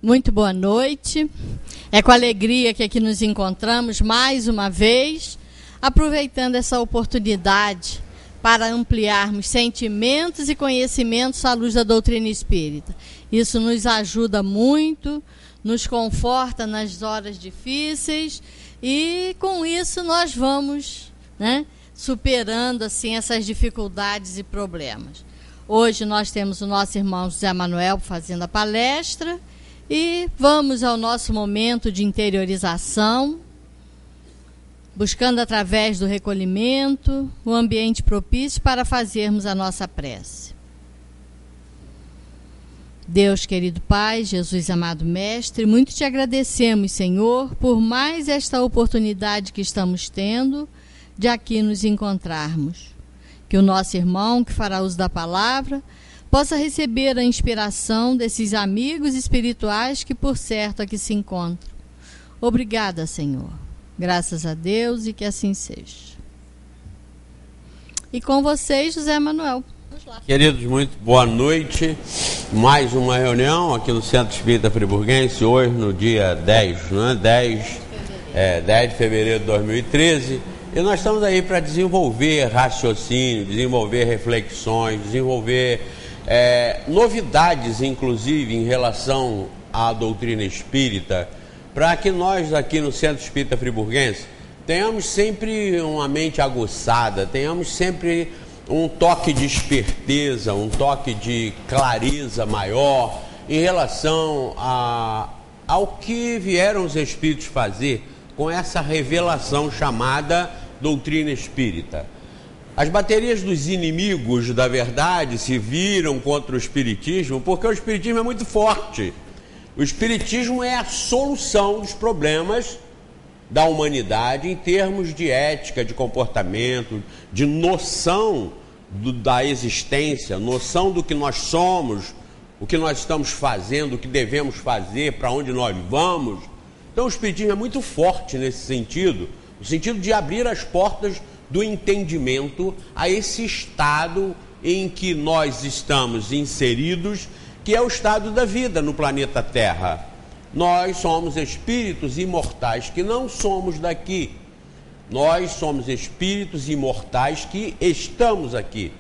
Muito boa noite. É com alegria que aqui nos encontramos mais uma vez, aproveitando essa oportunidade para ampliarmos sentimentos e conhecimentos à luz da doutrina espírita. Isso nos ajuda muito, nos conforta nas horas difíceis e com isso nós vamos, superando assim essas dificuldades e problemas. Hoje nós temos o nosso irmão José Manuel fazendo a palestra e vamos ao nosso momento de interiorização, buscando através do recolhimento o ambiente propício para fazermos a nossa prece. Deus querido Pai, Jesus amado Mestre, muito te agradecemos, Senhor, por mais esta oportunidade que estamos tendo de aqui nos encontrarmos. Que o nosso irmão que fará uso da palavra possa receber a inspiração desses amigos espirituais que por certo aqui se encontram. Obrigada, Senhor. Graças a Deus e que assim seja. E com vocês, José Manuel. Queridos, muito boa noite. Mais uma reunião aqui no Centro Espírita Friburguense, hoje no dia 10 de fevereiro de 2013. E nós estamos aí para desenvolver raciocínio, desenvolver reflexões, desenvolver novidades, inclusive, em relação à doutrina espírita, para que nós aqui no Centro Espírita Friburguense tenhamos sempre uma mente aguçada, tenhamos sempre um toque de esperteza, um toque de clareza maior em relação ao que vieram os Espíritos fazer com essa revelação chamada doutrina espírita. As baterias dos inimigos da verdade se viram contra o Espiritismo porque o Espiritismo é muito forte. O Espiritismo é a solução dos problemas da humanidade em termos de ética, de comportamento, de noção da existência, noção do que nós somos, o que nós estamos fazendo, o que devemos fazer, para onde nós vamos. Então o Espiritismo é muito forte nesse sentido, no sentido de abrir as portas do entendimento a esse estado em que nós estamos inseridos, que é o estado da vida no planeta Terra. Nós somos espíritos imortais que não somos daqui. Nós somos espíritos imortais que estamos aqui.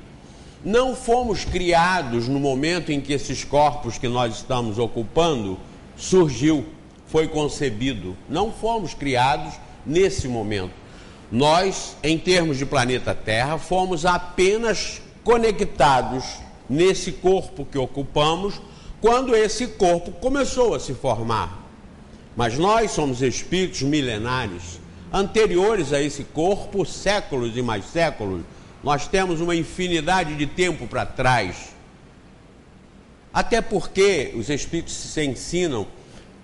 Não fomos criados no momento em que esses corpos que nós estamos ocupando surgiu, foi concebido. Não fomos criados nesse momento. Nós, em termos de planeta Terra, fomos apenas conectados nesse corpo que ocupamos quando esse corpo começou a se formar. Mas nós somos espíritos milenares, anteriores a esse corpo, séculos e mais séculos. Nós temos uma infinidade de tempo para trás. Até porque os espíritos se ensinam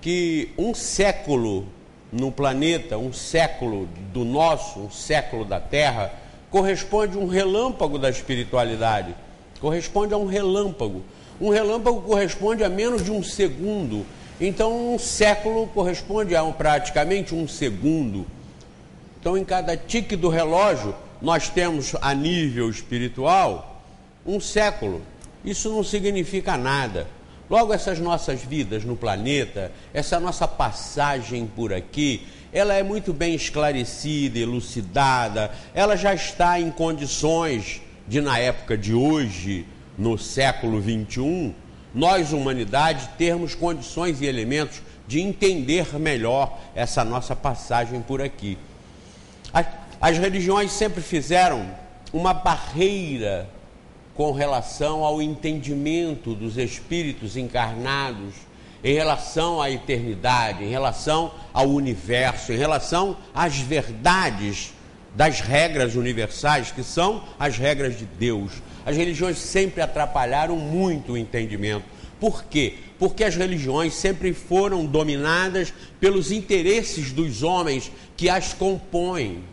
que um século no planeta, um século do nosso, um século da Terra, corresponde a um relâmpago da espiritualidade, corresponde a um relâmpago. Um relâmpago corresponde a menos de um segundo, então um século corresponde a praticamente um segundo. Então em cada tique do relógio nós temos a nível espiritual um século. Isso não significa nada. Logo, essas nossas vidas no planeta, essa nossa passagem por aqui, ela é muito bem esclarecida, elucidada, ela já está em condições de, na época de hoje, no século XXI, nós, humanidade, termos condições e elementos de entender melhor essa nossa passagem por aqui. As religiões sempre fizeram uma barreira com relação ao entendimento dos espíritos encarnados, em relação à eternidade, em relação ao universo, em relação às verdades das regras universais, que são as regras de Deus. As religiões sempre atrapalharam muito o entendimento. Por quê? Porque as religiões sempre foram dominadas pelos interesses dos homens que as compõem.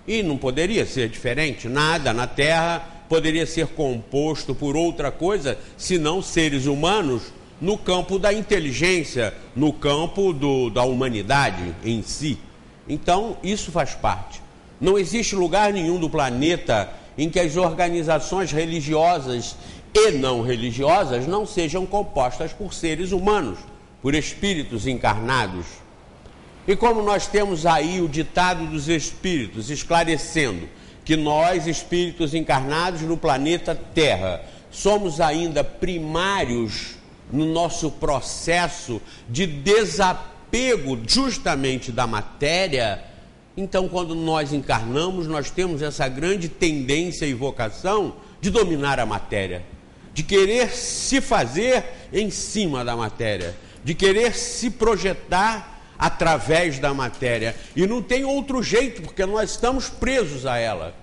E não poderia ser diferente. Nada na Terra poderia ser composto por outra coisa, senão seres humanos no campo da inteligência, no campo da humanidade em si. Então, isso faz parte. Não existe lugar nenhum do planeta em que as organizações religiosas e não religiosas não sejam compostas por seres humanos. por espíritos encarnados. E como nós temos aí o ditado dos espíritos esclarecendo que nós, espíritos encarnados no planeta Terra, somos ainda primários no nosso processo de desapego justamente da matéria, então quando nós encarnamos, nós temos essa grande tendência e vocação de dominar a matéria, de querer se fazer em cima da matéria, de querer se projetar através da matéria. E não tem outro jeito, porque nós estamos presos a ela.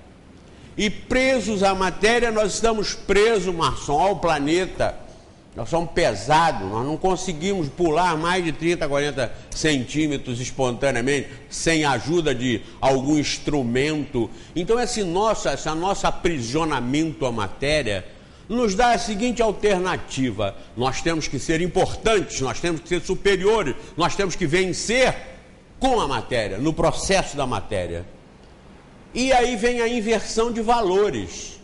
E presos à matéria, nós estamos presos, Marção, ao planeta. Nós somos pesados, nós não conseguimos pular mais de 30, 40 centímetros espontaneamente, sem a ajuda de algum instrumento. Então esse nosso aprisionamento à matéria nos dá a seguinte alternativa: nós temos que ser importantes, nós temos que ser superiores, nós temos que vencer com a matéria, no processo da matéria. E aí vem a inversão de valores.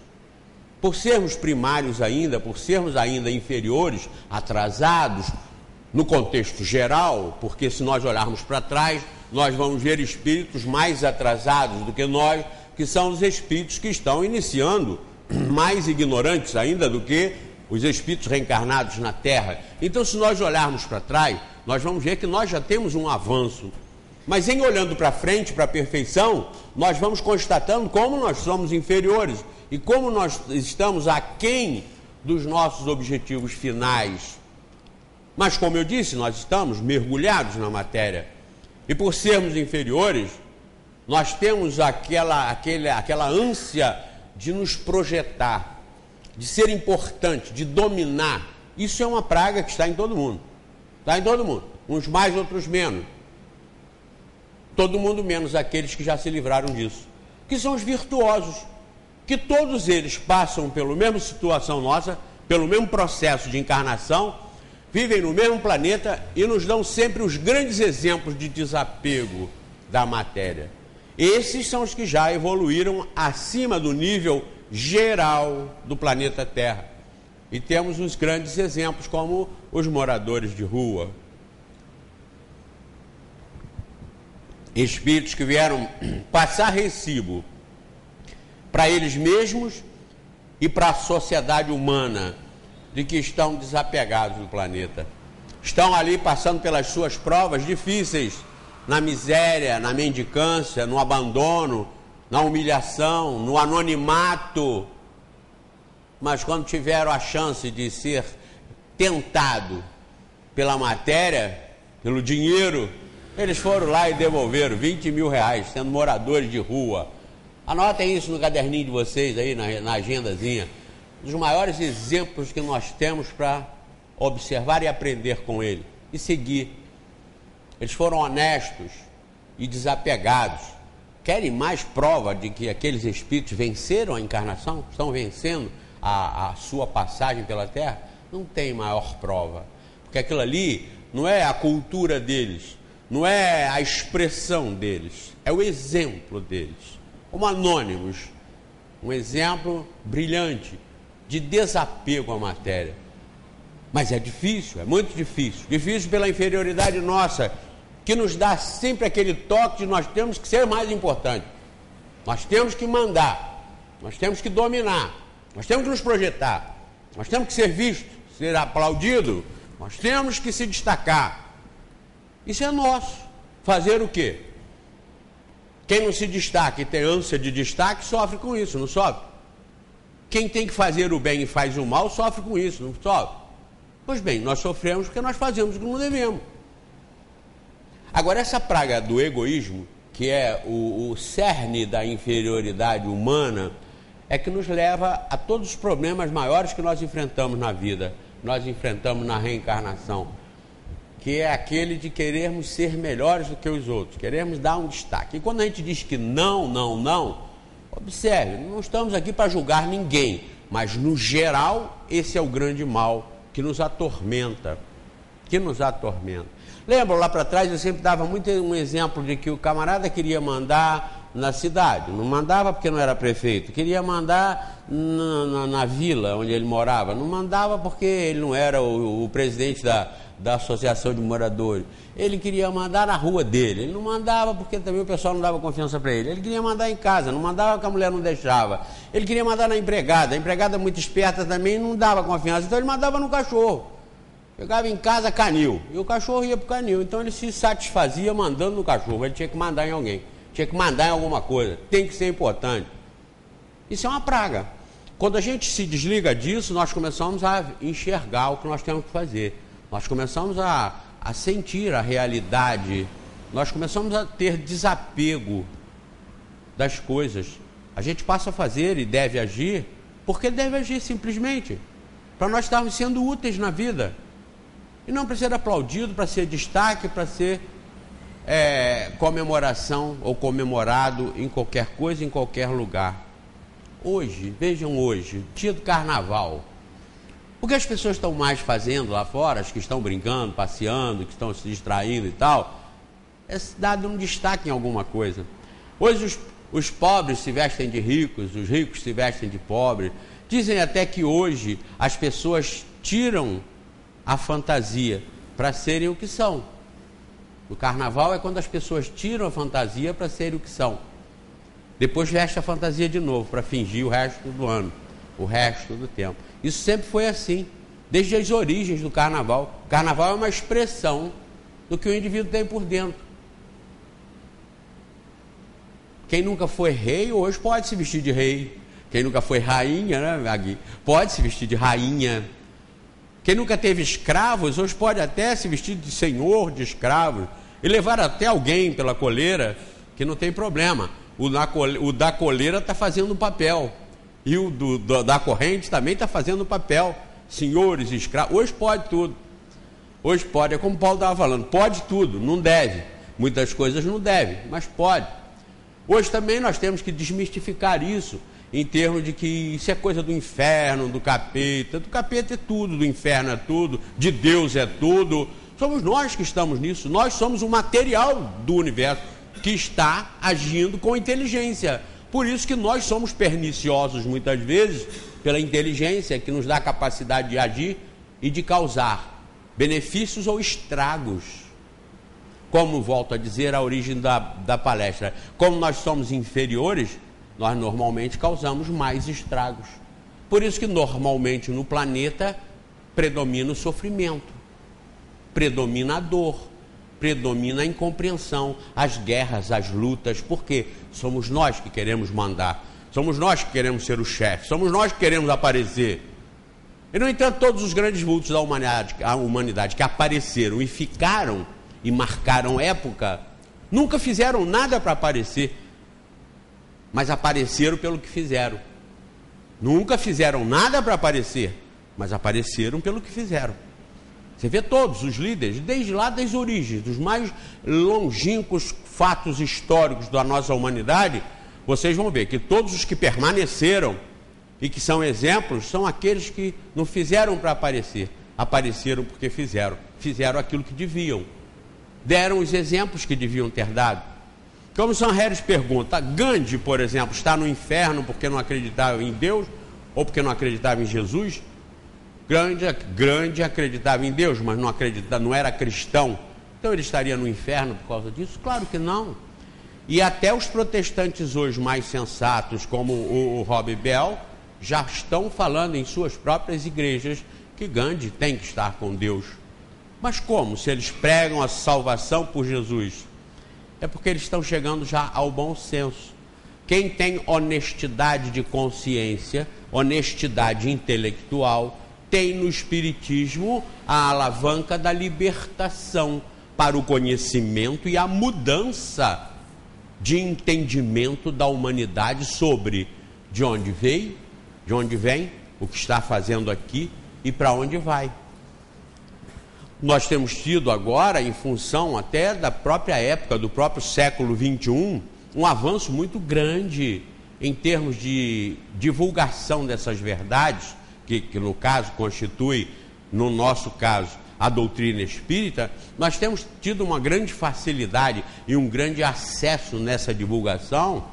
Por sermos primários ainda, por sermos ainda inferiores, atrasados, no contexto geral, porque se nós olharmos para trás, nós vamos ver espíritos mais atrasados do que nós, que são os espíritos que estão iniciando, mais ignorantes ainda do que os espíritos reencarnados na Terra. Então, se nós olharmos para trás, nós vamos ver que nós já temos um avanço. Mas em olhando para frente, para a perfeição, nós vamos constatando como nós somos inferiores e como nós estamos aquém dos nossos objetivos finais. Mas, como eu disse, nós estamos mergulhados na matéria. E por sermos inferiores, nós temos aquela ânsia de nos projetar, de ser importante, de dominar. Isso é uma praga que está em todo mundo. Está em todo mundo. Uns mais, outros menos. Todo mundo menos aqueles que já se livraram disso. Que são os virtuosos. Que todos eles passam pela mesma situação nossa, pelo mesmo processo de encarnação, vivem no mesmo planeta e nos dão sempre os grandes exemplos de desapego da matéria. Esses são os que já evoluíram acima do nível geral do planeta Terra. E temos os grandes exemplos como os moradores de rua. Espíritos que vieram passar recibo para eles mesmos e para a sociedade humana, de que estão desapegados do planeta. Estão ali passando pelas suas provas difíceis, na miséria, na mendicância, no abandono, na humilhação, no anonimato. Mas quando tiveram a chance de ser tentado pela matéria, pelo dinheiro, eles foram lá e devolveram 20 mil reais, sendo moradores de rua. Anotem isso no caderninho de vocês aí, na agendazinha. Um dos maiores exemplos que nós temos para observar e aprender com ele e seguir. Eles foram honestos e desapegados. Querem mais prova de que aqueles espíritos venceram a encarnação? Estão vencendo a sua passagem pela Terra? Não tem maior prova. Porque aquilo ali não é a cultura deles, não é a expressão deles, é o exemplo deles. Como anônimos, um exemplo brilhante de desapego à matéria. Mas é difícil, é muito difícil. Difícil pela inferioridade nossa, que nos dá sempre aquele toque de nós temos que ser mais importantes. Nós temos que mandar, nós temos que dominar, nós temos que nos projetar, nós temos que ser vistos, ser aplaudido, nós temos que se destacar. Isso é nosso. Fazer o quê? Quem não se destaca e tem ânsia de destaque, sofre com isso, não sofre? Quem tem que fazer o bem e faz o mal, sofre com isso, não sofre? Pois bem, nós sofremos porque nós fazemos o que não devemos. Agora, essa praga do egoísmo, que é o cerne da inferioridade humana, é que nos leva a todos os problemas maiores que nós enfrentamos na vida, nós enfrentamos na reencarnação, que é aquele de querermos ser melhores do que os outros, queremos dar um destaque. E quando a gente diz que não, não, não, observe, não estamos aqui para julgar ninguém, mas no geral, esse é o grande mal que nos atormenta, Lembra, lá para trás eu sempre dava muito um exemplo de que o camarada queria mandar na cidade, não mandava porque não era prefeito, queria mandar na vila onde ele morava, não mandava porque ele não era o presidente da Associação de Moradores. Ele queria mandar na rua dele. Ele não mandava porque também o pessoal não dava confiança para ele. Ele queria mandar em casa, não mandava porque a mulher não deixava. Ele queria mandar na empregada. A empregada muito esperta também não dava confiança. Então ele mandava no cachorro. Chegava em casa, canil. E o cachorro ia para o canil. Então ele se satisfazia mandando no cachorro. Ele tinha que mandar em alguém. Tinha que mandar em alguma coisa. Tem que ser importante. Isso é uma praga. Quando a gente se desliga disso, nós começamos a enxergar o que nós temos que fazer. Nós começamos a sentir a realidade. Nós começamos a ter desapego das coisas. A gente passa a fazer e deve agir, porque deve agir simplesmente, para nós estarmos sendo úteis na vida. E não para ser aplaudido, para ser destaque, para ser comemoração ou comemorado em qualquer coisa, em qualquer lugar. Hoje, vejam hoje, dia do carnaval. O que as pessoas estão mais fazendo lá fora, as que estão brincando, passeando, que estão se distraindo e tal, é dado um destaque em alguma coisa. Hoje os pobres se vestem de ricos, os ricos se vestem de pobres. Dizem até que hoje as pessoas tiram a fantasia para serem o que são. O carnaval é quando as pessoas tiram a fantasia para serem o que são. Depois veste a fantasia de novo para fingir o resto do ano, o resto do tempo. Isso sempre foi assim, desde as origens do carnaval. O carnaval é uma expressão do que o indivíduo tem por dentro. Quem nunca foi rei, hoje pode se vestir de rei. Quem nunca foi rainha, né, Agui? Pode se vestir de rainha. Quem nunca teve escravos, hoje pode até se vestir de senhor de escravos. E levar até alguém pela coleira, que não tem problema. O da coleira está fazendo o papel. E o da corrente também está fazendo o papel. Senhores, escravos. Hoje pode tudo. Hoje pode, é como o Paulo estava falando, pode tudo, não deve. Muitas coisas não deve, mas pode. Hoje também nós temos que desmistificar isso, em termos de que isso é coisa do inferno, do capeta. Do capeta é tudo, do inferno é tudo, de Deus é tudo. Somos nós que estamos nisso. Nós somos o material do universo que está agindo com inteligência. Por isso que nós somos perniciosos muitas vezes pela inteligência que nos dá a capacidade de agir e de causar benefícios ou estragos. Como volto a dizer, a origem da palestra, como nós somos inferiores, nós normalmente causamos mais estragos. Por isso que normalmente no planeta predomina o sofrimento, predomina a dor, predomina a incompreensão, as guerras, as lutas. Por quê? Somos nós que queremos mandar, somos nós que queremos ser o chefe, somos nós que queremos aparecer. E, no entanto, todos os grandes vultos da humanidade que apareceram e ficaram e marcaram época, nunca fizeram nada para aparecer, mas apareceram pelo que fizeram. Nunca fizeram nada para aparecer, mas apareceram pelo que fizeram. Você vê todos os líderes, desde lá das origens, dos mais longínquos fatos históricos da nossa humanidade, vocês vão ver que todos os que permaneceram e que são exemplos, são aqueles que não fizeram para aparecer, apareceram porque fizeram aquilo que deviam, deram os exemplos que deviam ter dado. Como São Harris pergunta, Gandhi, por exemplo, está no inferno porque não acreditava em Deus ou porque não acreditava em Jesus? Gandhi acreditava em Deus, mas não era cristão. Então ele estaria no inferno por causa disso? Claro que não. E até os protestantes hoje mais sensatos, como o Rob Bell, já estão falando em suas próprias igrejas que Gandhi tem que estar com Deus. Mas como? Se eles pregam a salvação por Jesus? É porque eles estão chegando já ao bom senso. Quem tem honestidade de consciência, honestidade intelectual, tem no Espiritismo a alavanca da libertação para o conhecimento e a mudança de entendimento da humanidade sobre de onde veio, de onde vem, o que está fazendo aqui e para onde vai. Nós temos tido agora, em função até da própria época, do próprio século XXI, um avanço muito grande em termos de divulgação dessas verdades, que no caso constitui, no nosso caso, a doutrina espírita. Nós temos tido uma grande facilidade e um grande acesso nessa divulgação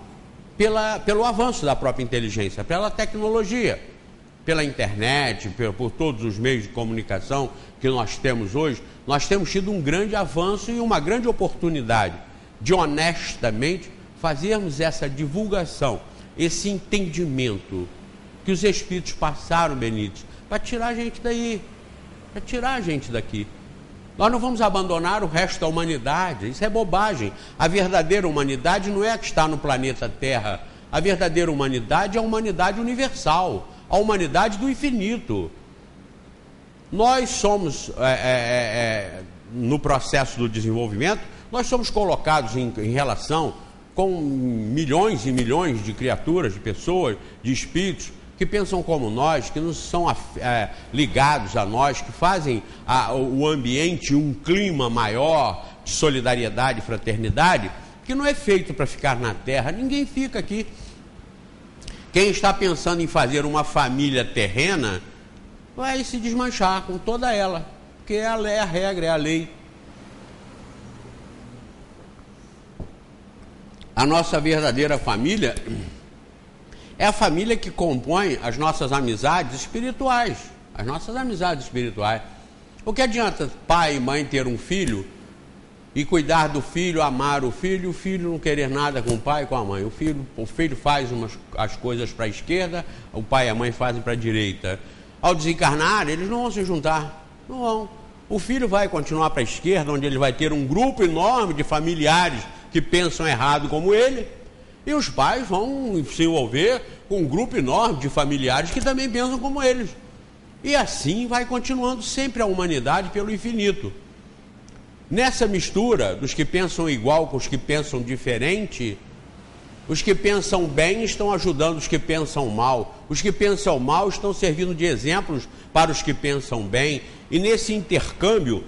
pelo avanço da própria inteligência, pela tecnologia. pela internet, por todos os meios de comunicação que nós temos hoje, nós temos tido um grande avanço e uma grande oportunidade de honestamente fazermos essa divulgação, esse entendimento que os Espíritos passaram, Benítez, para tirar a gente daí, para tirar a gente daqui. Nós não vamos abandonar o resto da humanidade, isso é bobagem. A verdadeira humanidade não é a que está no planeta Terra, a verdadeira humanidade é a humanidade universal, a humanidade do infinito. Nós somos, no processo do desenvolvimento, nós somos colocados em relação com milhões e milhões de criaturas, de pessoas, de espíritos, que pensam como nós, que não são ligados a nós, que fazem o ambiente um clima maior de solidariedade e fraternidade, que não é feito para ficar na Terra. Ninguém fica aqui. Quem está pensando em fazer uma família terrena vai se desmanchar com toda ela, porque é a regra, é a lei. A nossa verdadeira família é a família que compõe as nossas amizades espirituais. As nossas amizades espirituais. O que adianta pai e mãe ter um filho e cuidar do filho, amar o filho não querer nada com o pai e com a mãe. O filho faz as coisas para a esquerda, o pai e a mãe fazem para a direita. Ao desencarnar, eles não vão se juntar. Não vão. O filho vai continuar para a esquerda, onde ele vai ter um grupo enorme de familiares que pensam errado como ele. E os pais vão se envolver com um grupo enorme de familiares que também pensam como eles. E assim vai continuando sempre a humanidade pelo infinito. Nessa mistura dos que pensam igual com os que pensam diferente, os que pensam bem estão ajudando os que pensam mal. Os que pensam mal estão servindo de exemplos para os que pensam bem. E nesse intercâmbio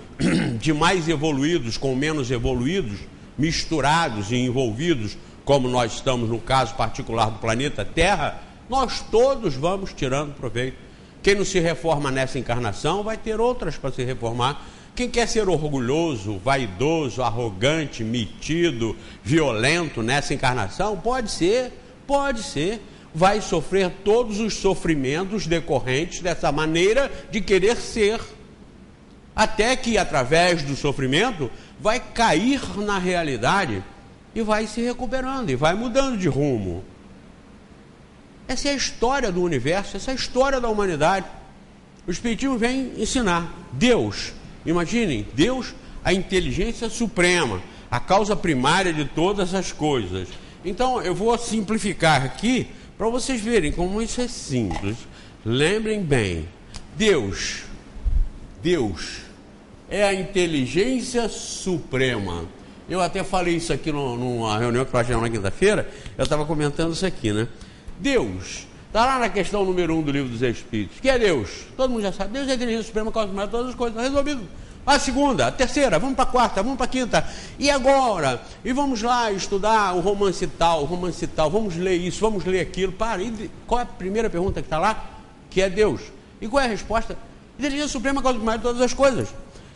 de mais evoluídos com menos evoluídos, misturados e envolvidos, como nós estamos no caso particular do planeta Terra, nós todos vamos tirando proveito. Quem não se reforma nessa encarnação vai ter outras para se reformar. Quem quer ser orgulhoso, vaidoso, arrogante, metido, violento nessa encarnação, pode ser, vai sofrer todos os sofrimentos decorrentes dessa maneira de querer ser. Até que, através do sofrimento, vai cair na realidade e vai se recuperando, e vai mudando de rumo. Essa é a história do universo, essa é a história da humanidade. O Espiritismo vem ensinar. Deus, imaginem, Deus, a inteligência suprema, a causa primária de todas as coisas. Então, eu vou simplificar aqui, para vocês verem como isso é simples. Lembrem bem, Deus é a inteligência suprema. Eu até falei isso aqui numa reunião que eu achei na quinta-feira, eu estava comentando isso aqui, né? Deus, está lá na questão número 1 do Livro dos Espíritos. Que é Deus? Todo mundo já sabe. Deus é a inteligência suprema, causa primária de todas as coisas. Está resolvido. A segunda, a terceira, vamos para a quarta, vamos para a quinta. E agora? E vamos lá estudar o romance tal, vamos ler isso, vamos ler aquilo. Qual é a primeira pergunta que está lá? Que é Deus. E qual é a resposta? Inteligência suprema, causa primária de todas as coisas.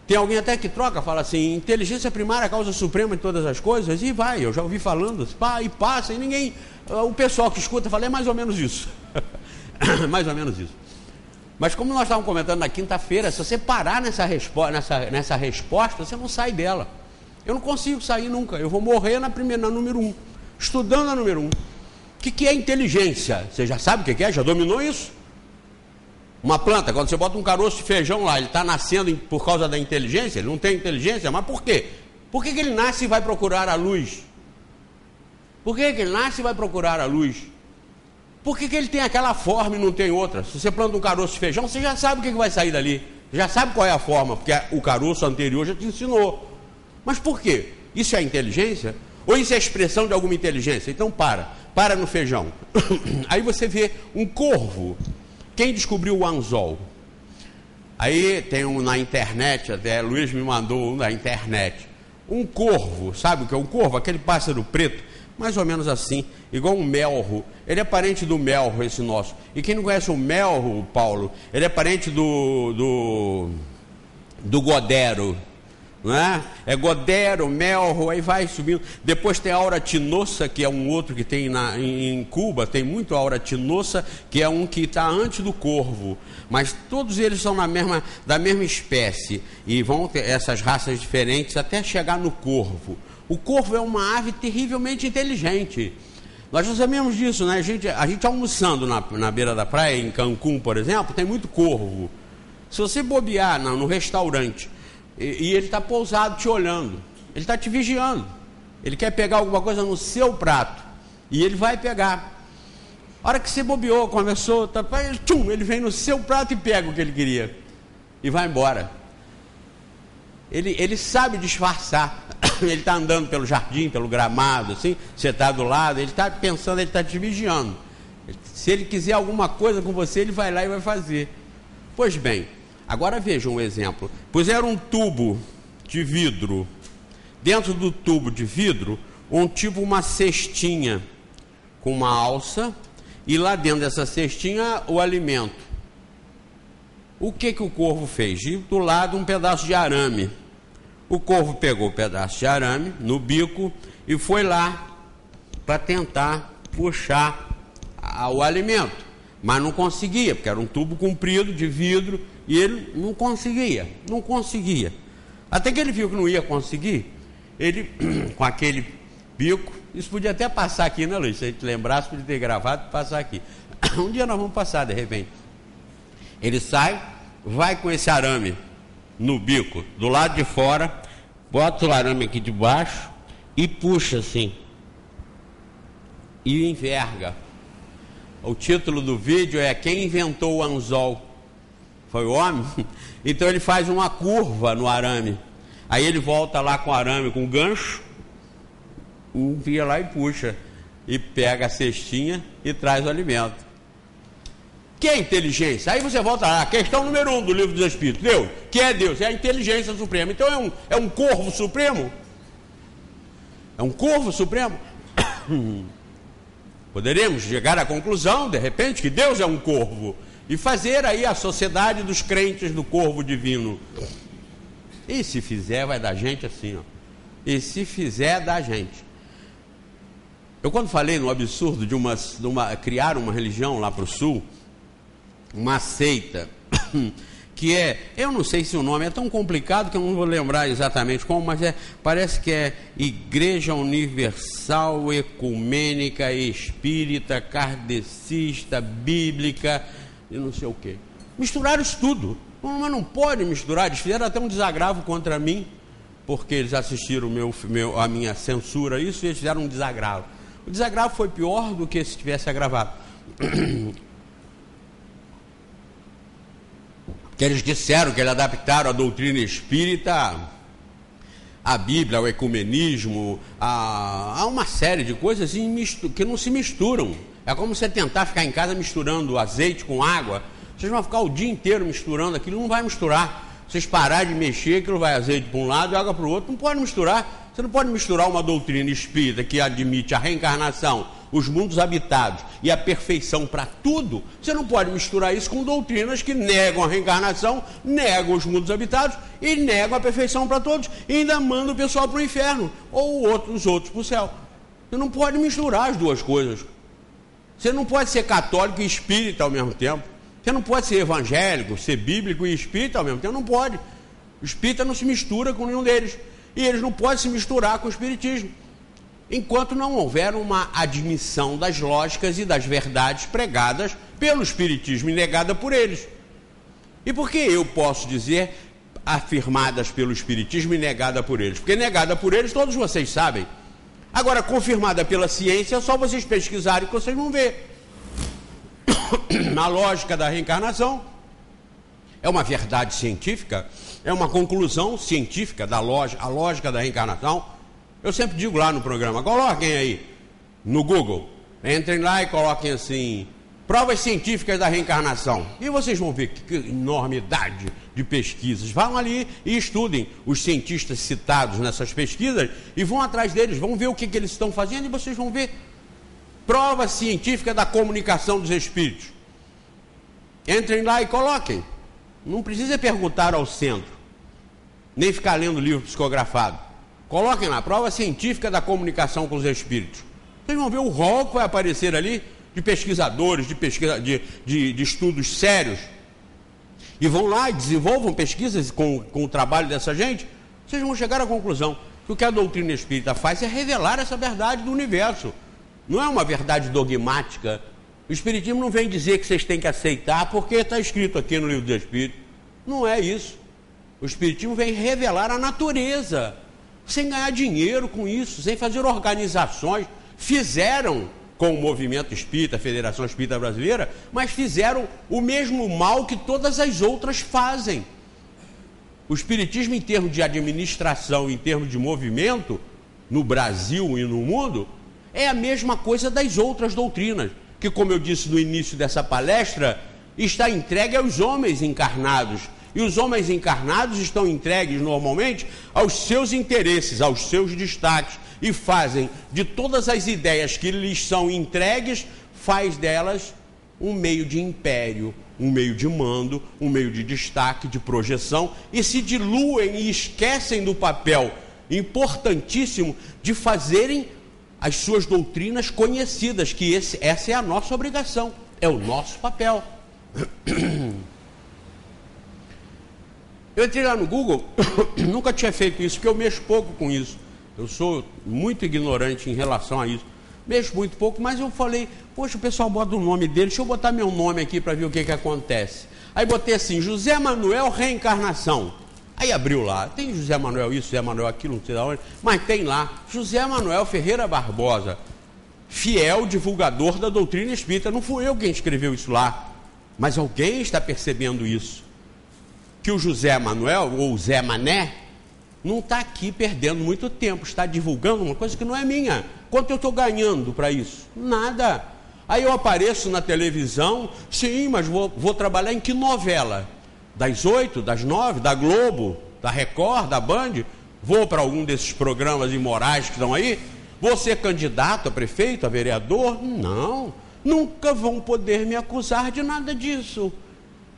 Tem alguém até que troca, fala assim, inteligência primária, causa suprema de todas as coisas, e vai, eu já ouvi falando, e passa, e ninguém, o pessoal que escuta fala, é mais ou menos isso. Mais ou menos isso. Mas como nós estávamos comentando na quinta-feira, se você parar nessa resposta, você não sai dela. Eu não consigo sair nunca, eu vou morrer na número 1, estudando a número 1. O que é inteligência? Você já sabe o que é? Já dominou isso? Uma planta, quando você bota um caroço de feijão lá, ele está nascendo por causa da inteligência? Ele não tem inteligência, mas por quê? Por que ele nasce e vai procurar a luz? Por que ele nasce e vai procurar a luz? Por que ele tem aquela forma e não tem outra? Se você planta um caroço de feijão, você já sabe o que vai sair dali. Já sabe qual é a forma, porque o caroço anterior já te ensinou. Mas por quê? Isso é inteligência? Ou isso é expressão de alguma inteligência? Então para no feijão. Aí você vê um corvo. Quem descobriu o anzol? Aí tem na internet, até Luiz me mandou na internet, um corvo, sabe o que é um corvo? Aquele pássaro preto, mais ou menos assim, igual um melro. Ele é parente do melro, esse nosso. E quem não conhece o melro, Paulo, ele é parente do godero. não é? É Godero, Melro, aí vai subindo. Depois tem a Auratinosa, que é um outro que tem em Cuba, tem muito Auratinosa, que é um que está antes do corvo. Mas todos eles são da mesma espécie e vão ter essas raças diferentes até chegar no corvo. O corvo é uma ave terrivelmente inteligente. Nós já sabemos disso, né? A gente almoçando na beira da praia, em Cancún, por exemplo, tem muito corvo. Se você bobear no restaurante e ele está pousado te olhando, ele está te vigiando, ele quer pegar alguma coisa no seu prato e ele vai pegar. A hora que você bobeou, conversou, ele vem no seu prato e pega o que ele queria e vai embora. Ele sabe disfarçar. Ele está andando pelo jardim, pelo gramado, assim, você está do lado, ele está pensando, ele está te vigiando. Se ele quiser alguma coisa com você, ele vai lá e vai fazer. Pois bem, agora veja um exemplo. Puseram um tubo de vidro, dentro do tubo de vidro, uma cestinha com uma alça, e lá dentro dessa cestinha o alimento. O que o corvo fez? E do lado um pedaço de arame. O corvo pegou o pedaço de arame no bico e foi lá para tentar puxar o alimento, mas não conseguia, porque era um tubo comprido de vidro e ele não conseguia. Até que ele viu que não ia conseguir, ele com aquele bico, isso podia até passar aqui, né, Luiz? Se a gente lembrasse, podia ter gravado e passar aqui. Um dia nós vamos passar, de repente. Ele sai, vai com esse arame no bico, do lado de fora, bota o arame aqui de baixo e puxa assim e enverga. O título do vídeo é Quem Inventou o Anzol? Foi o homem? Então ele faz uma curva no arame, aí ele volta lá com o arame com gancho, envia lá e puxa e pega a cestinha e traz o alimento. Que é inteligência? Aí você volta lá, questão número 1 do livro dos Espíritos. Deus, que é Deus? É a inteligência suprema. Então é um corvo supremo? É um corvo supremo? Poderíamos chegar à conclusão, de repente, que Deus é um corvo e fazer aí a sociedade dos crentes do corvo divino. E se fizer, vai dar gente assim, ó. E se fizer, dá gente. Eu quando falei no absurdo de criar uma religião lá para o sul, uma seita, que eu não sei se o nome é tão complicado que eu não vou lembrar exatamente como, mas parece que é Igreja Universal Ecumênica Espírita Kardecista Bíblica e não sei o que. Misturaram isso tudo, mas não pode misturar. Eles fizeram até um desagravo contra mim, porque eles assistiram a minha censura, isso, e eles fizeram um desagravo. O desagravo foi pior do que se tivesse agravado. Que eles disseram que eles adaptaram a doutrina espírita à Bíblia, ao ecumenismo, a uma série de coisas assim, que não se misturam. É como você tentar ficar em casa misturando azeite com água. Vocês vão ficar o dia inteiro misturando aquilo, não vai misturar. Vocês pararem de mexer, aquilo vai azeite para um lado e água para o outro, não pode misturar. Você não pode misturar uma doutrina espírita que admite a reencarnação, os mundos habitados e a perfeição para tudo. Você não pode misturar isso com doutrinas que negam a reencarnação, negam os mundos habitados e negam a perfeição para todos e ainda mandam o pessoal para o inferno ou os outros para o céu. Você não pode misturar as duas coisas. Você não pode ser católico e espírita ao mesmo tempo. Você não pode ser evangélico, ser bíblico e espírita ao mesmo tempo. Não pode. O espírita não se mistura com nenhum deles. E eles não podem se misturar com o espiritismo, enquanto não houver uma admissão das lógicas e das verdades pregadas pelo espiritismo e negada por eles. E por que eu posso dizer afirmadas pelo espiritismo e negada por eles? Porque negada por eles todos vocês sabem. Agora, confirmada pela ciência, é só vocês pesquisarem que vocês vão ver. A lógica da reencarnação é uma verdade científica, é uma conclusão científica da lógica, a lógica da reencarnação. Eu sempre digo lá no programa, coloquem aí no Google, entrem lá e coloquem assim, provas científicas da reencarnação, e vocês vão ver que enormidade de pesquisas. Vão ali e estudem os cientistas citados nessas pesquisas e vão atrás deles, vão ver o que eles estão fazendo e vocês vão ver prova científica da comunicação dos espíritos. Entrem lá e coloquem. Não precisa perguntar ao centro. nem ficar lendo livro psicografado. Coloquem lá, prova científica da comunicação com os espíritos. Vocês vão ver o rol que vai aparecer ali de pesquisadores, de estudos sérios. E vão lá e desenvolvam pesquisas com o trabalho dessa gente. Vocês vão chegar à conclusão que o que a doutrina espírita faz é revelar essa verdade do universo. Não é uma verdade dogmática. O Espiritismo não vem dizer que vocês têm que aceitar porque está escrito aqui no Livro dos Espíritos. Não é isso. O Espiritismo vem revelar a natureza, sem ganhar dinheiro com isso, sem fazer organizações. Fizeram com o Movimento Espírita, a Federação Espírita Brasileira, mas fizeram o mesmo mal que todas as outras fazem. O Espiritismo, em termos de administração, em termos de movimento, no Brasil e no mundo, é a mesma coisa das outras doutrinas, que, como eu disse no início dessa palestra, está entregue aos homens encarnados. E os homens encarnados estão entregues normalmente aos seus interesses, aos seus destaques, e fazem de todas as ideias que lhes são entregues, faz delas um meio de império, um meio de mando, um meio de destaque, de projeção, e se diluem e esquecem do papel importantíssimo de fazerem as suas doutrinas conhecidas, que essa é a nossa obrigação, é o nosso papel. Eu entrei lá no Google, nunca tinha feito isso, porque eu mexo pouco com isso. Eu sou muito ignorante em relação a isso. Mexo muito pouco, mas eu falei, poxa, o pessoal bota o nome dele, deixa eu botar meu nome aqui para ver o que acontece. Aí botei assim, José Manuel Reencarnação. Aí abriu lá, tem José Manuel isso, José Manuel aquilo, não sei de onde, mas tem lá, José Manuel Ferreira Barbosa, fiel divulgador da doutrina espírita. Não fui eu quem escreveu isso lá, mas alguém está percebendo isso. Que o José Manuel, ou Zé Mané, não está aqui perdendo muito tempo, está divulgando uma coisa que não é minha. Quanto eu estou ganhando para isso? Nada. Aí eu apareço na televisão, sim, mas vou trabalhar em que novela? Das 8, das 9, da Globo, da Record, da Band? Vou para algum desses programas imorais que estão aí? Vou ser candidato a prefeito, a vereador? Não, nunca vão poder me acusar de nada disso.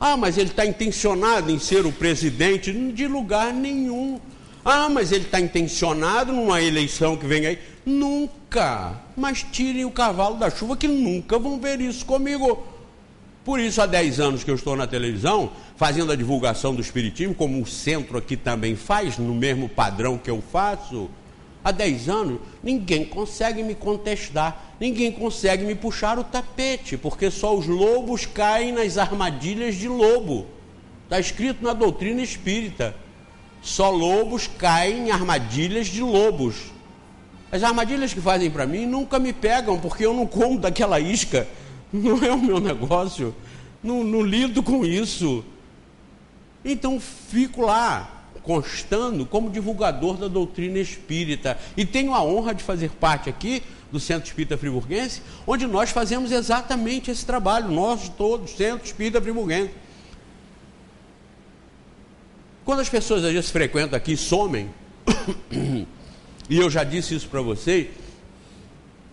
Ah, mas ele está intencionado em ser o presidente? De lugar nenhum. Ah, mas ele está intencionado numa eleição que vem aí? Nunca. Mas tirem o cavalo da chuva que nunca vão ver isso comigo. Por isso, há 10 anos que eu estou na televisão, fazendo a divulgação do Espiritismo, como o centro aqui também faz, no mesmo padrão que eu faço. Há 10 anos, ninguém consegue me contestar, ninguém consegue me puxar o tapete, porque só os lobos caem nas armadilhas de lobo. Está escrito na doutrina espírita. Só lobos caem em armadilhas de lobos. As armadilhas que fazem para mim nunca me pegam, porque eu não como daquela isca. Não é o meu negócio. Não lido com isso. Então fico lá, constando como divulgador da doutrina espírita. E tenho a honra de fazer parte aqui do Centro Espírita Friburguense, onde nós fazemos exatamente esse trabalho. Nós todos, Centro Espírita Friburguense. Quando as pessoas às vezes frequentam aqui e somem, e eu já disse isso para vocês,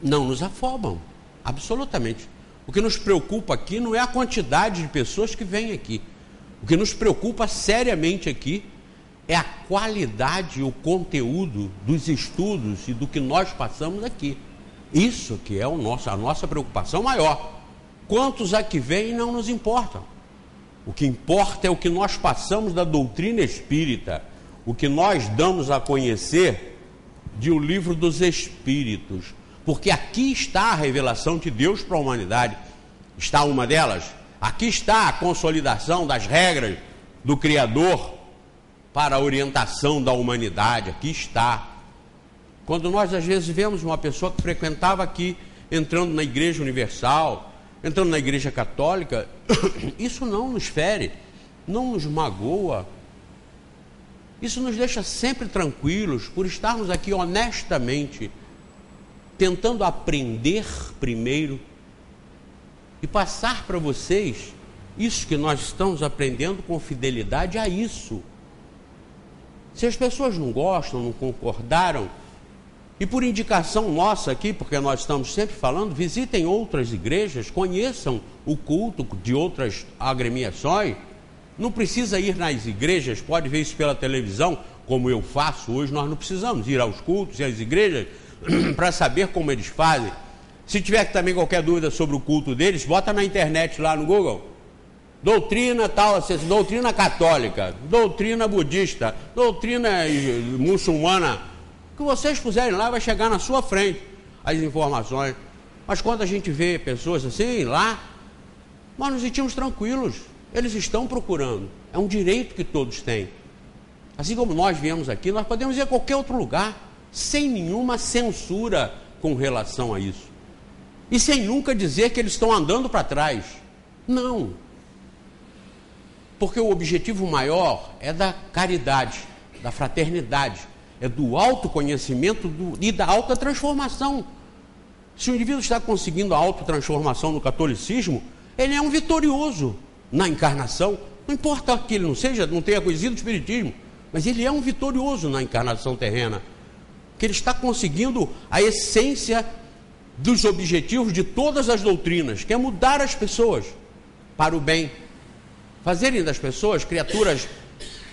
não nos afobam, absolutamente. O que nos preocupa aqui não é a quantidade de pessoas que vêm aqui. O que nos preocupa seriamente aqui é a qualidade e o conteúdo dos estudos e do que nós passamos aqui. Isso que é a nossa preocupação maior. Quantos aqui vêm não nos importam. O que importa é o que nós passamos da doutrina espírita, o que nós damos a conhecer de O Livro dos Espíritos, porque aqui está a revelação de Deus para a humanidade. Está uma delas? Aqui está a consolidação das regras do Criador para a orientação da humanidade. Aqui está. Quando nós às vezes vemos uma pessoa que frequentava aqui, entrando na Igreja Universal, entrando na Igreja Católica, isso não nos fere, não nos magoa. Isso nos deixa sempre tranquilos por estarmos aqui honestamente, tentando aprender primeiro e passar para vocês isso que nós estamos aprendendo com fidelidade a isso. Se as pessoas não gostam, não concordaram, e por indicação nossa aqui, porque nós estamos sempre falando, visitem outras igrejas, conheçam o culto de outras agremiações. Não precisa ir nas igrejas, pode ver isso pela televisão, como eu faço hoje, nós não precisamos ir aos cultos e às igrejas para saber como eles fazem. Se tiver também qualquer dúvida sobre o culto deles, bota na internet lá no Google. Doutrina tal, doutrina católica, doutrina budista, doutrina muçulmana. O que vocês puserem lá vai chegar na sua frente as informações. Mas quando a gente vê pessoas assim lá, nós nos sentimos tranquilos. Eles estão procurando. É um direito que todos têm. Assim como nós viemos aqui, nós podemos ir a qualquer outro lugar, sem nenhuma censura com relação a isso. E sem nunca dizer que eles estão andando para trás. Não. Porque o objetivo maior é da caridade, da fraternidade, é do autoconhecimento e da autotransformação. Se o indivíduo está conseguindo a autotransformação no catolicismo, ele é um vitorioso na encarnação. Não importa que ele não tenha conhecido o espiritismo, mas ele é um vitorioso na encarnação terrena. Que ele está conseguindo a essência dos objetivos de todas as doutrinas, que é mudar as pessoas para o bem. Fazerem das pessoas criaturas,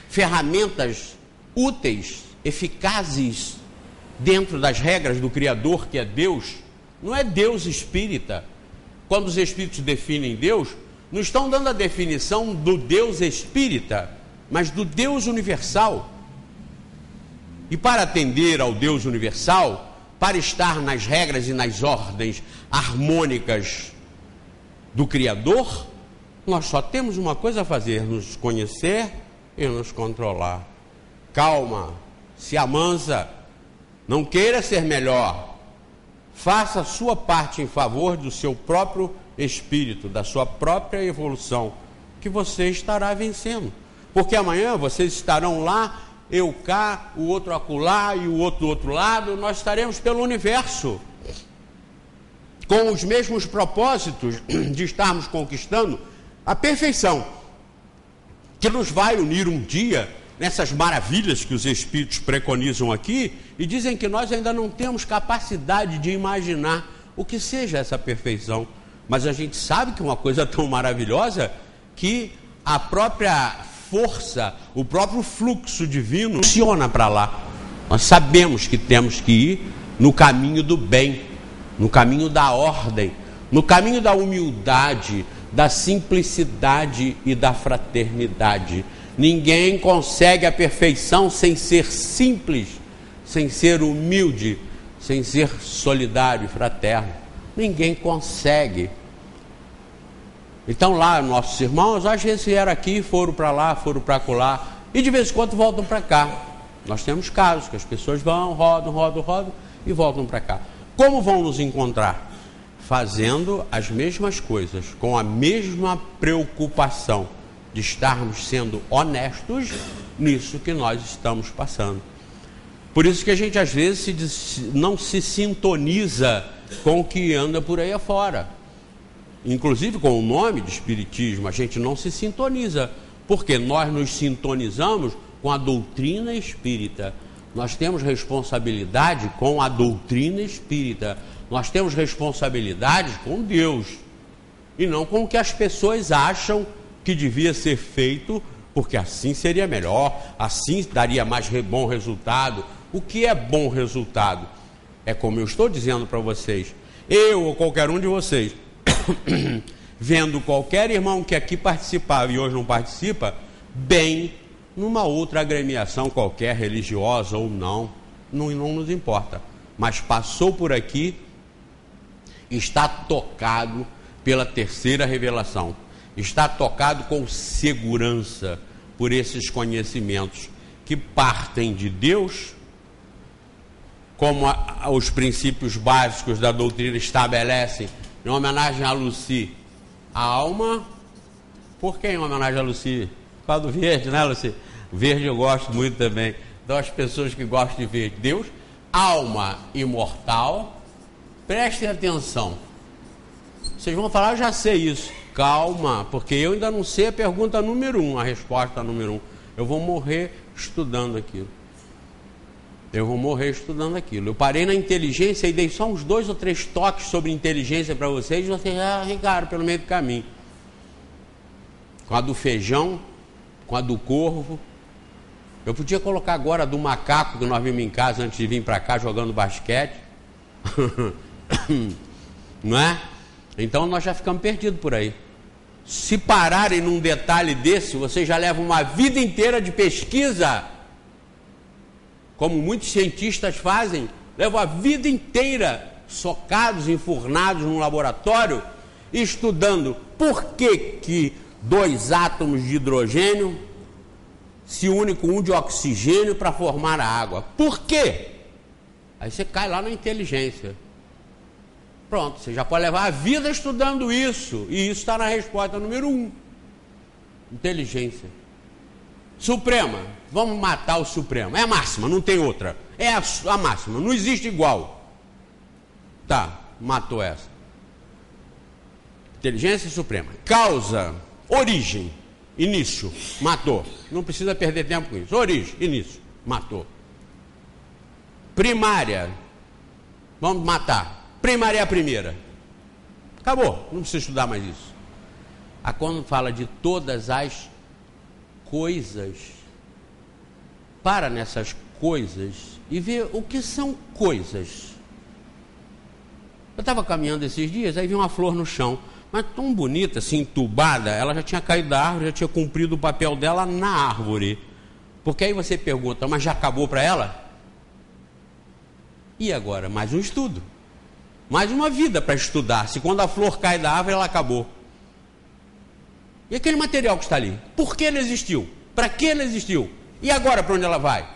ferramentas úteis, eficazes, dentro das regras do Criador, que é Deus. Não é Deus espírita. Quando os espíritos definem Deus, não estão dando a definição do Deus espírita, mas do Deus universal. E para atender ao Deus universal, para estar nas regras e nas ordens harmônicas do Criador, nós só temos uma coisa a fazer: nos conhecer e nos controlar. Calma, se amansa, não queira ser melhor. Faça a sua parte em favor do seu próprio espírito, da sua própria evolução, que você estará vencendo. Porque amanhã vocês estarão lá, eu cá, o outro acolá e o outro do outro lado, nós estaremos pelo universo, com os mesmos propósitos de estarmos conquistando a perfeição, que nos vai unir um dia nessas maravilhas que os espíritos preconizam aqui, e dizem que nós ainda não temos capacidade de imaginar o que seja essa perfeição. Mas a gente sabe que é uma coisa tão maravilhosa que a própria força, o próprio fluxo divino funciona para lá. Nós sabemos que temos que ir no caminho do bem, no caminho da ordem, no caminho da humildade, da simplicidade e da fraternidade. Ninguém consegue a perfeição sem ser simples, sem ser humilde, sem ser solidário e fraterno. Ninguém consegue. Então lá, nossos irmãos, às vezes vieram aqui, foram para lá, foram para acolá, e de vez em quando voltam para cá. Nós temos casos que as pessoas vão, rodam e voltam para cá. Como vão nos encontrar? Fazendo as mesmas coisas, com a mesma preocupação de estarmos sendo honestos nisso que nós estamos passando. Por isso que a gente às vezes não se sintoniza com o que anda por aí afora. Inclusive com o nome de espiritismo, a gente não se sintoniza, porque nós nos sintonizamos com a doutrina espírita. Nós temos responsabilidade com a doutrina espírita. Nós temos responsabilidade com Deus, e não com o que as pessoas acham que devia ser feito, porque assim seria melhor, assim daria mais bom resultado. O que é bom resultado? É como eu estou dizendo para vocês, eu ou qualquer um de vocês, vendo qualquer irmão que aqui participava e hoje não participa, bem numa outra agremiação qualquer, religiosa ou não nos importa, mas passou por aqui, está tocado pela terceira revelação, está tocado com segurança por esses conhecimentos que partem de Deus, como os princípios básicos da doutrina estabelecem, em homenagem a Lucy. A alma, por que em homenagem a Lucy? Por causa do verde, né, Lucy? Verde eu gosto muito também. Então as pessoas que gostam de verde, Deus, alma imortal, prestem atenção. Vocês vão falar, eu já sei isso. Calma, porque eu ainda não sei a pergunta número 1, a resposta número 1. Eu vou morrer estudando aquilo. Eu parei na inteligência e dei só uns 2 ou 3 toques sobre inteligência para vocês, e vocês já arregaram pelo meio do caminho. Com a do feijão, com a do corvo. Eu podia colocar agora do macaco que nós vimos em casa antes de vir para cá jogando basquete. Não é? Então nós já ficamos perdidos por aí. Se pararem num detalhe desse, você já leva uma vida inteira de pesquisa, como muitos cientistas fazem, levam a vida inteira socados, enfurnados num laboratório, estudando por que 2 átomos de hidrogênio se unem com um de oxigênio para formar a água. Por quê? Aí você cai lá na inteligência. Pronto, você já pode levar a vida estudando isso. E isso está na resposta número 1. Inteligência. Suprema. Vamos matar o Supremo. É a máxima, não tem outra. É a máxima, não existe igual. Tá, matou essa. Inteligência suprema. Causa, origem, início, matou. Não precisa perder tempo com isso. Origem, início, matou. Primária. Vamos matar. Primária é a primeira. Acabou, não precisa estudar mais isso. Quando fala de todas as coisas, para nessas coisas e vê o que são coisas. Eu estava caminhando esses dias, aí vi uma flor no chão, mas tão bonita, assim, entubada, ela já tinha caído da árvore, já tinha cumprido o papel dela na árvore. Porque aí você pergunta, mas já acabou para ela? E agora? Mais um estudo. Mais uma vida para estudar. Se quando a flor cai da árvore, ela acabou. E aquele material que está ali? Por que ele existiu? Para que ele existiu? E agora para onde ela vai?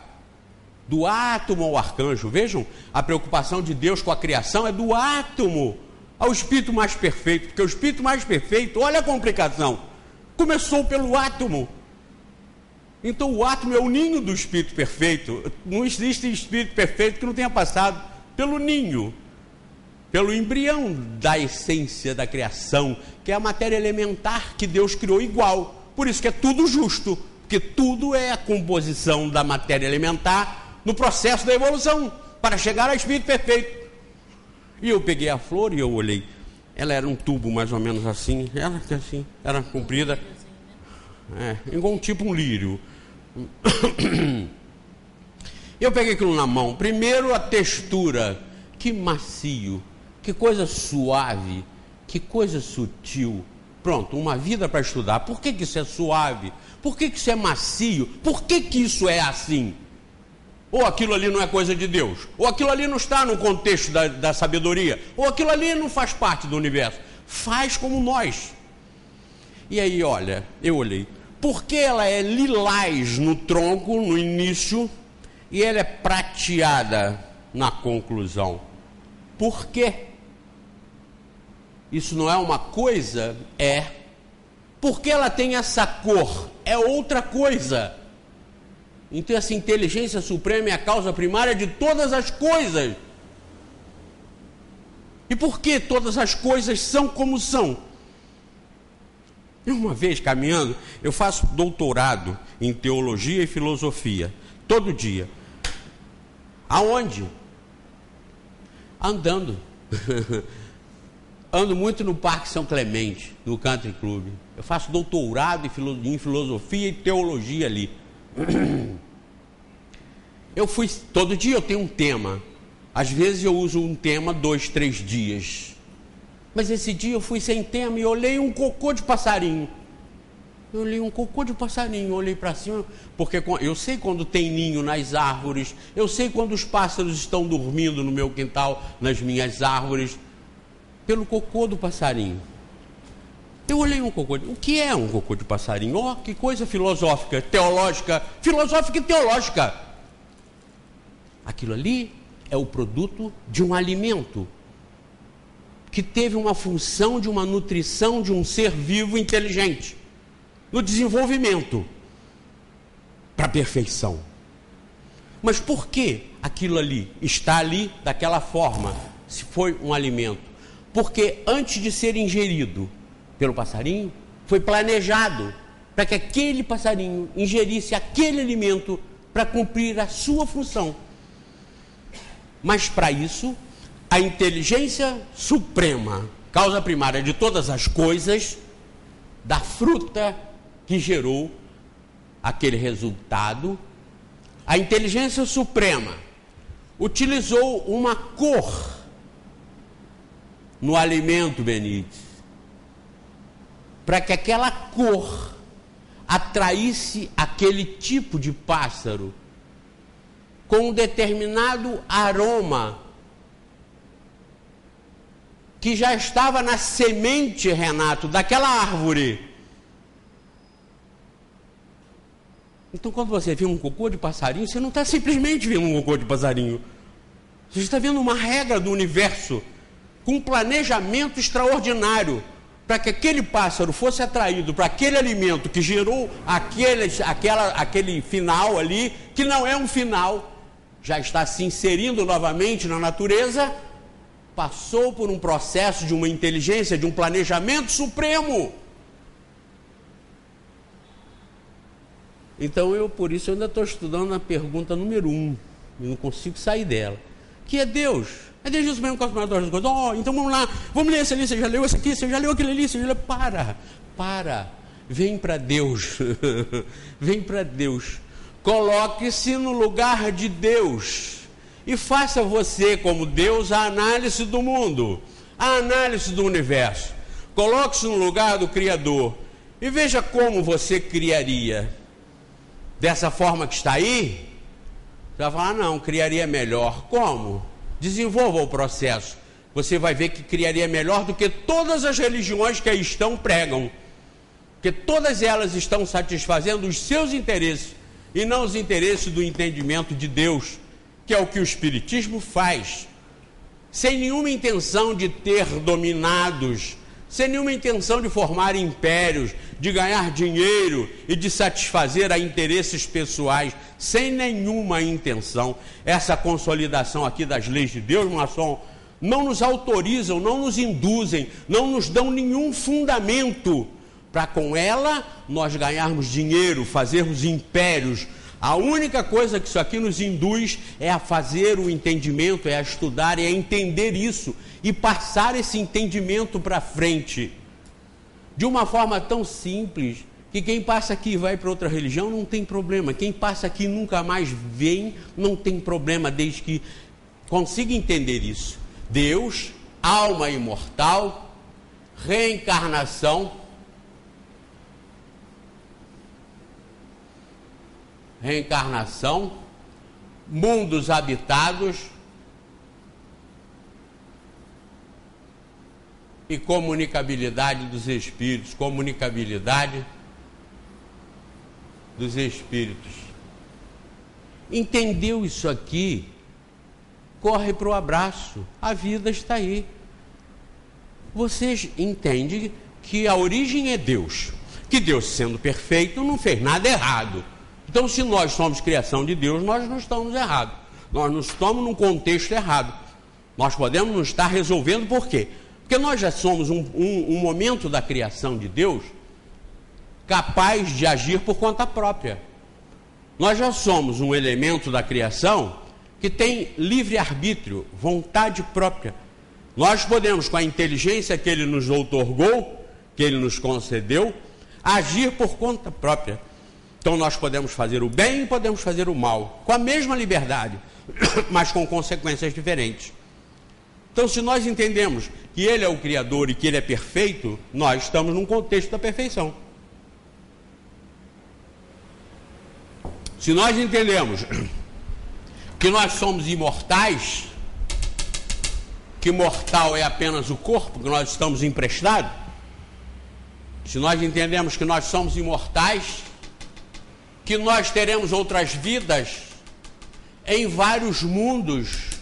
Do átomo ao arcanjo. Vejam, a preocupação de Deus com a criação é do átomo ao espírito mais perfeito. Porque o espírito mais perfeito, olha a complicação, começou pelo átomo. Então o átomo é o ninho do espírito perfeito. Não existe espírito perfeito que não tenha passado pelo ninho, pelo embrião da essência da criação, que é a matéria elementar que Deus criou igual. Por isso que é tudo justo, porque tudo é a composição da matéria elementar no processo da evolução, para chegar ao espírito perfeito. E eu peguei a flor e eu olhei. Ela era um tubo mais ou menos assim, ela assim, era comprida, igual um lírio. Eu peguei aquilo na mão. Primeiro a textura, que macio, que coisa suave, que coisa sutil. Pronto, uma vida para estudar. Por que isso é suave? Por que isso é macio? Por que isso é assim? Ou aquilo ali não é coisa de Deus? Ou aquilo ali não está no contexto da sabedoria? Ou aquilo ali não faz parte do universo? Faz como nós. E aí, olha, eu olhei. Por que ela é lilás no tronco, no início, e ela é prateada na conclusão? Por quê? Isso não é uma coisa? É. Por que ela tem essa cor? É outra coisa. Então essa inteligência suprema é a causa primária de todas as coisas. E por que todas as coisas são como são? Uma vez caminhando, eu faço doutorado em teologia e filosofia, todo dia. Aonde? Andando. Ando muito no Parque São Clemente, no Country Club. Eu faço doutorado em filosofia e teologia ali. Todo dia eu tenho um tema. Às vezes eu uso um tema 2, 3 dias. Mas esse dia eu fui sem tema e olhei um cocô de passarinho. Eu olhei um cocô de passarinho, olhei para cima, porque eu sei quando tem ninho nas árvores, eu sei quando os pássaros estão dormindo no meu quintal, nas minhas árvores, pelo cocô do passarinho. Eu olhei um cocô. O que é um cocô de passarinho? Oh, que coisa filosófica, teológica, filosófica e teológica. Aquilo ali é o produto de um alimento que teve uma função de uma nutrição de um ser vivo inteligente, no desenvolvimento para a perfeição. Mas por que aquilo ali está ali daquela forma, se foi um alimento? Porque antes de ser ingerido pelo passarinho, foi planejado para que aquele passarinho ingerisse aquele alimento para cumprir a sua função. Mas para isso, a inteligência suprema, causa primária de todas as coisas, da fruta que gerou aquele resultado, a inteligência suprema utilizou uma cor no alimento Benítez, para que aquela cor atraísse aquele tipo de pássaro com um determinado aroma que já estava na semente, Renato, daquela árvore. Então, quando você vê um cocô de passarinho, você não está simplesmente vendo um cocô de passarinho. Você está vendo uma regra do universo, com um planejamento extraordinário, para que aquele pássaro fosse atraído para aquele alimento que gerou aquele final ali, que não é um final, já está se inserindo novamente na natureza, passou por um processo de uma inteligência, de um planejamento supremo. Então, por isso eu ainda estou estudando a pergunta número 1, e não consigo sair dela, que é Deus. É Deus isso mesmo, das coisas. Então vamos lá, vamos ler esse ali, você já leu esse aqui, você já leu aquele ali, você já leu... Para, vem para Deus, vem para Deus, coloque-se no lugar de Deus, e faça você, como Deus, a análise do mundo, a análise do universo. Coloque-se no lugar do Criador, e veja como você criaria. Dessa forma que está aí, você vai falar, não, criaria melhor. Como? Desenvolva o processo. Você vai ver que criaria melhor do que todas as religiões que aí estão pregam. Porque todas elas estão satisfazendo os seus interesses e não os interesses do entendimento de Deus, que é o que o Espiritismo faz, sem nenhuma intenção de ter dominados, sem nenhuma intenção de formar impérios, de ganhar dinheiro e de satisfazer a interesses pessoais, sem nenhuma intenção. Essa consolidação aqui das leis de Deus, maçom, não nos autorizam, não nos induzem, não nos dão nenhum fundamento para com ela nós ganharmos dinheiro, fazermos impérios. A única coisa que isso aqui nos induz é a fazer o entendimento, é a estudar, é a entender isso e passar esse entendimento para frente de uma forma tão simples que quem passa aqui e vai para outra religião não tem problema, quem passa aqui e nunca mais vem não tem problema, desde que consiga entender isso. Deus, alma imortal, reencarnação, mundos habitados e comunicabilidade dos espíritos, Entendeu isso aqui? Corre para o abraço, a vida está aí. Vocês entendem que a origem é Deus, que Deus, sendo perfeito, não fez nada errado. Então, se nós somos criação de Deus, nós não estamos errados. Nós não estamos num contexto errado. Nós podemos não estar resolvendo por quê? Porque nós já somos um momento da criação de Deus capaz de agir por conta própria. Nós já somos um elemento da criação que tem livre-arbítrio, vontade própria. Nós podemos, com a inteligência que Ele nos outorgou, que Ele nos concedeu, agir por conta própria. Então nós podemos fazer o bem e podemos fazer o mal, com a mesma liberdade, mas com consequências diferentes. Então, se nós entendemos que Ele é o Criador e que Ele é perfeito, nós estamos num contexto da perfeição. Se nós entendemos que nós somos imortais, que mortal é apenas o corpo, que nós estamos emprestados, se nós entendemos que nós somos imortais, que nós teremos outras vidas em vários mundos,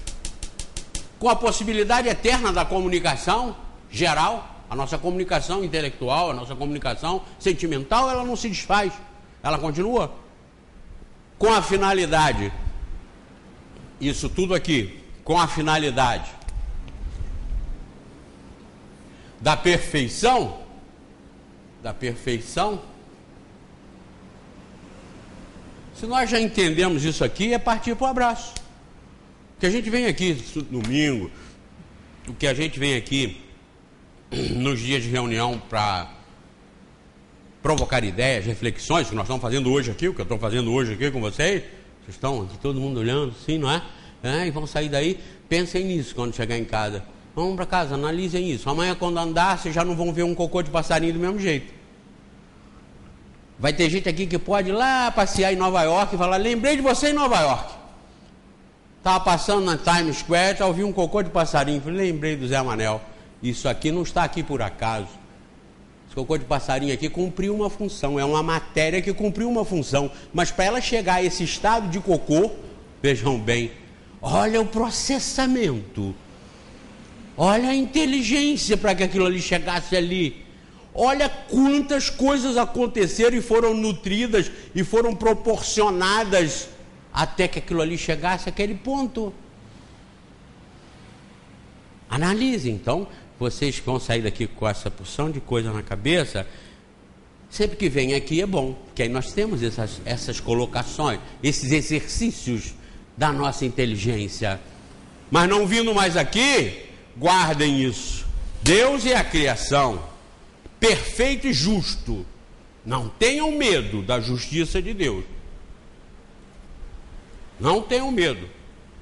com a possibilidade eterna da comunicação geral, a nossa comunicação intelectual, a nossa comunicação sentimental, ela não se desfaz, ela continua com a finalidade, isso tudo aqui, com a finalidade da perfeição, se nós já entendemos isso aqui, é partir para o abraço. O que a gente vem aqui domingo, o que a gente vem aqui nos dias de reunião para provocar ideias, reflexões, que nós estamos fazendo hoje aqui, o que eu estou fazendo hoje aqui com vocês Estão aqui todo mundo olhando, sim, não é? E vão sair daí, pensem nisso quando chegar em casa. Vamos para casa, analisem isso. Amanhã quando andar, vocês já não vão ver um cocô de passarinho do mesmo jeito. Vai ter gente aqui que pode ir lá passear em Nova York e falar, lembrei de você em Nova York. Estava passando na Times Square, ouvi um cocô de passarinho, falei, lembrei do Zé Manel. Isso aqui não está aqui por acaso. Esse cocô de passarinho aqui cumpriu uma função, é uma matéria que cumpriu uma função. Mas para ela chegar a esse estado de cocô, vejam bem, olha o processamento, olha a inteligência para que aquilo ali chegasse ali. Olha quantas coisas aconteceram e foram nutridas e foram proporcionadas até que aquilo ali chegasse àquele ponto. Analise, então, vocês que vão sair daqui com essa porção de coisa na cabeça, sempre que vem aqui é bom, porque aí nós temos essas colocações, esses exercícios da nossa inteligência. Mas não vindo mais aqui, guardem isso. Deus é a criação, perfeito e justo. Não tenham medo da justiça de Deus. Não tenham medo.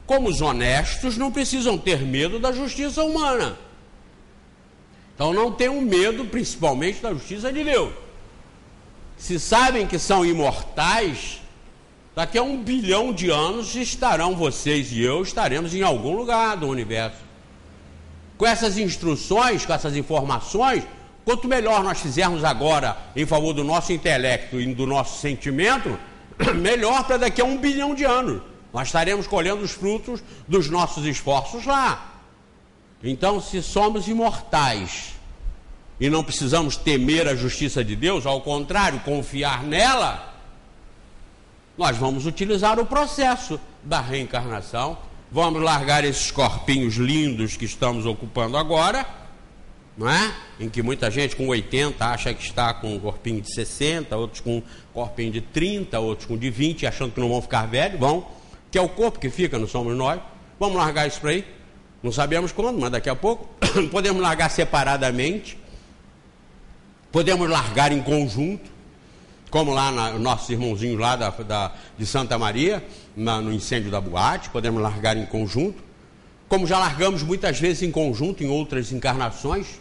Como os honestos não precisam ter medo da justiça humana. Então não tenham medo, principalmente, da justiça de Deus. Se sabem que são imortais, daqui a 1 bilhão de anos estarão vocês e eu, estaremos em algum lugar do universo. Com essas instruções, com essas informações, quanto melhor nós fizermos agora em favor do nosso intelecto e do nosso sentimento, melhor para daqui a 1 bilhão de anos. Nós estaremos colhendo os frutos dos nossos esforços lá. Então, se somos imortais e não precisamos temer a justiça de Deus, ao contrário, confiar nela, nós vamos utilizar o processo da reencarnação, vamos largar esses corpinhos lindos que estamos ocupando agora, não é? Em que muita gente com 80 acha que está com um corpinho de 60, outros com um corpinho de 30, outros com de 20, achando que não vão ficar velhos, que é o corpo que fica, não somos nós. Vamos largar isso para aí? Não sabemos quando, mas daqui a pouco. Podemos largar separadamente, podemos largar em conjunto, como lá nossos irmãozinhos lá de Santa Maria, no incêndio da boate, podemos largar em conjunto, como já largamos muitas vezes em conjunto em outras encarnações,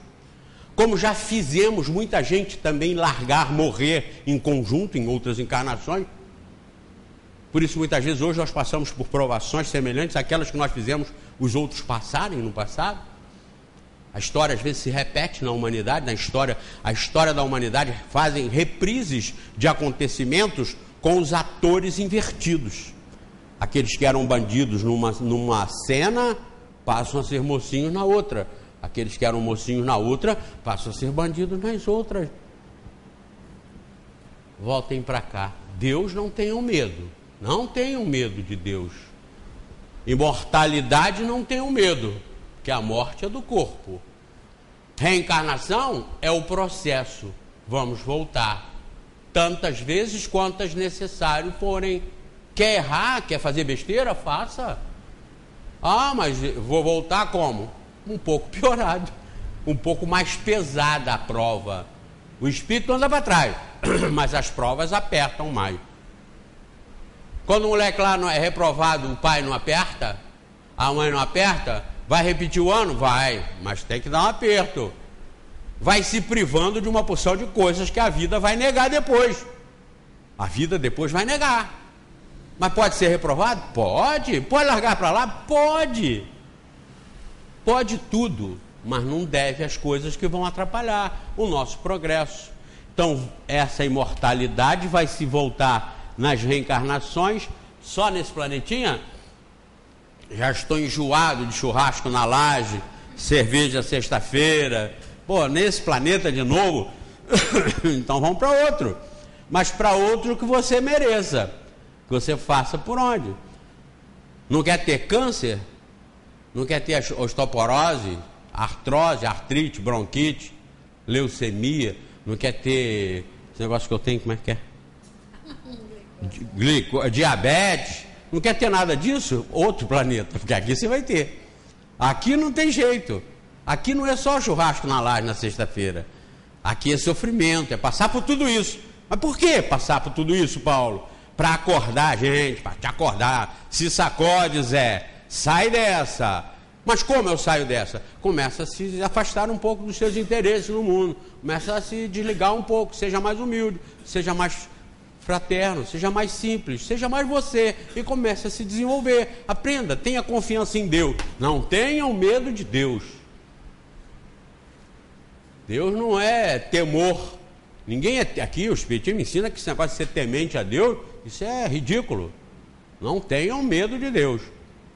como já fizemos muita gente também largar, morrer em conjunto em outras encarnações. Por isso, muitas vezes, hoje nós passamos por provações semelhantes àquelas que nós fizemos os outros passarem no passado. A história, às vezes, se repete na humanidade, a história da humanidade fazem reprises de acontecimentos com os atores invertidos. Aqueles que eram bandidos numa cena, passam a ser mocinhos na outra. Aqueles que eram mocinhos na outra, passam a ser bandidos nas outras. Voltem para cá. Deus, não tenham medo. Não tenham medo de Deus. Imortalidade, não tenham medo, que a morte é do corpo. Reencarnação é o processo. Vamos voltar tantas vezes quantas necessário forem. Quer errar, quer fazer besteira? Faça. Mas vou voltar como? Um pouco piorado, um pouco mais pesada a prova. O espírito anda para trás, mas as provas apertam mais. Quando o moleque lá não é reprovado, o pai não aperta, a mãe não aperta, vai repetir o ano? Vai, mas tem que dar um aperto. Vai se privando de uma porção de coisas que a vida vai negar depois. A vida depois vai negar. Mas pode ser reprovado? Pode. Pode largar para lá? Pode. Pode tudo, mas não deve as coisas que vão atrapalhar o nosso progresso. Então, essa imortalidade vai se voltar nas reencarnações, só nesse planetinha. Já estou enjoado de churrasco na laje, cerveja sexta-feira. Nesse planeta de novo, então vamos para outro. Mas para outro que você mereça, que você faça por onde? Não quer ter câncer? Não quer ter osteoporose, artrose, artrite, bronquite, leucemia? Não quer ter esse negócio que eu tenho, como é que é? Diabetes? Não quer ter nada disso? Outro planeta, porque aqui você vai ter. Aqui não tem jeito. Aqui não é só churrasco na laje na sexta-feira. Aqui é sofrimento, é passar por tudo isso. Mas por que passar por tudo isso, Paulo? para acordar a gente, para te acordar. Se sacode, Zé, sai dessa. Mas como eu saio dessa? Começa a se afastar um pouco dos seus interesses no mundo, começa a se desligar um pouco, seja mais humilde, seja mais fraterno, seja mais simples, seja mais você, e comece a se desenvolver. Aprenda, tenha confiança em Deus, não tenham medo de Deus. Deus não é temor. Ninguém é, aqui o Espiritismo ensina que esse negócio de ser temente a Deus, isso é ridículo. Não tenham medo de Deus.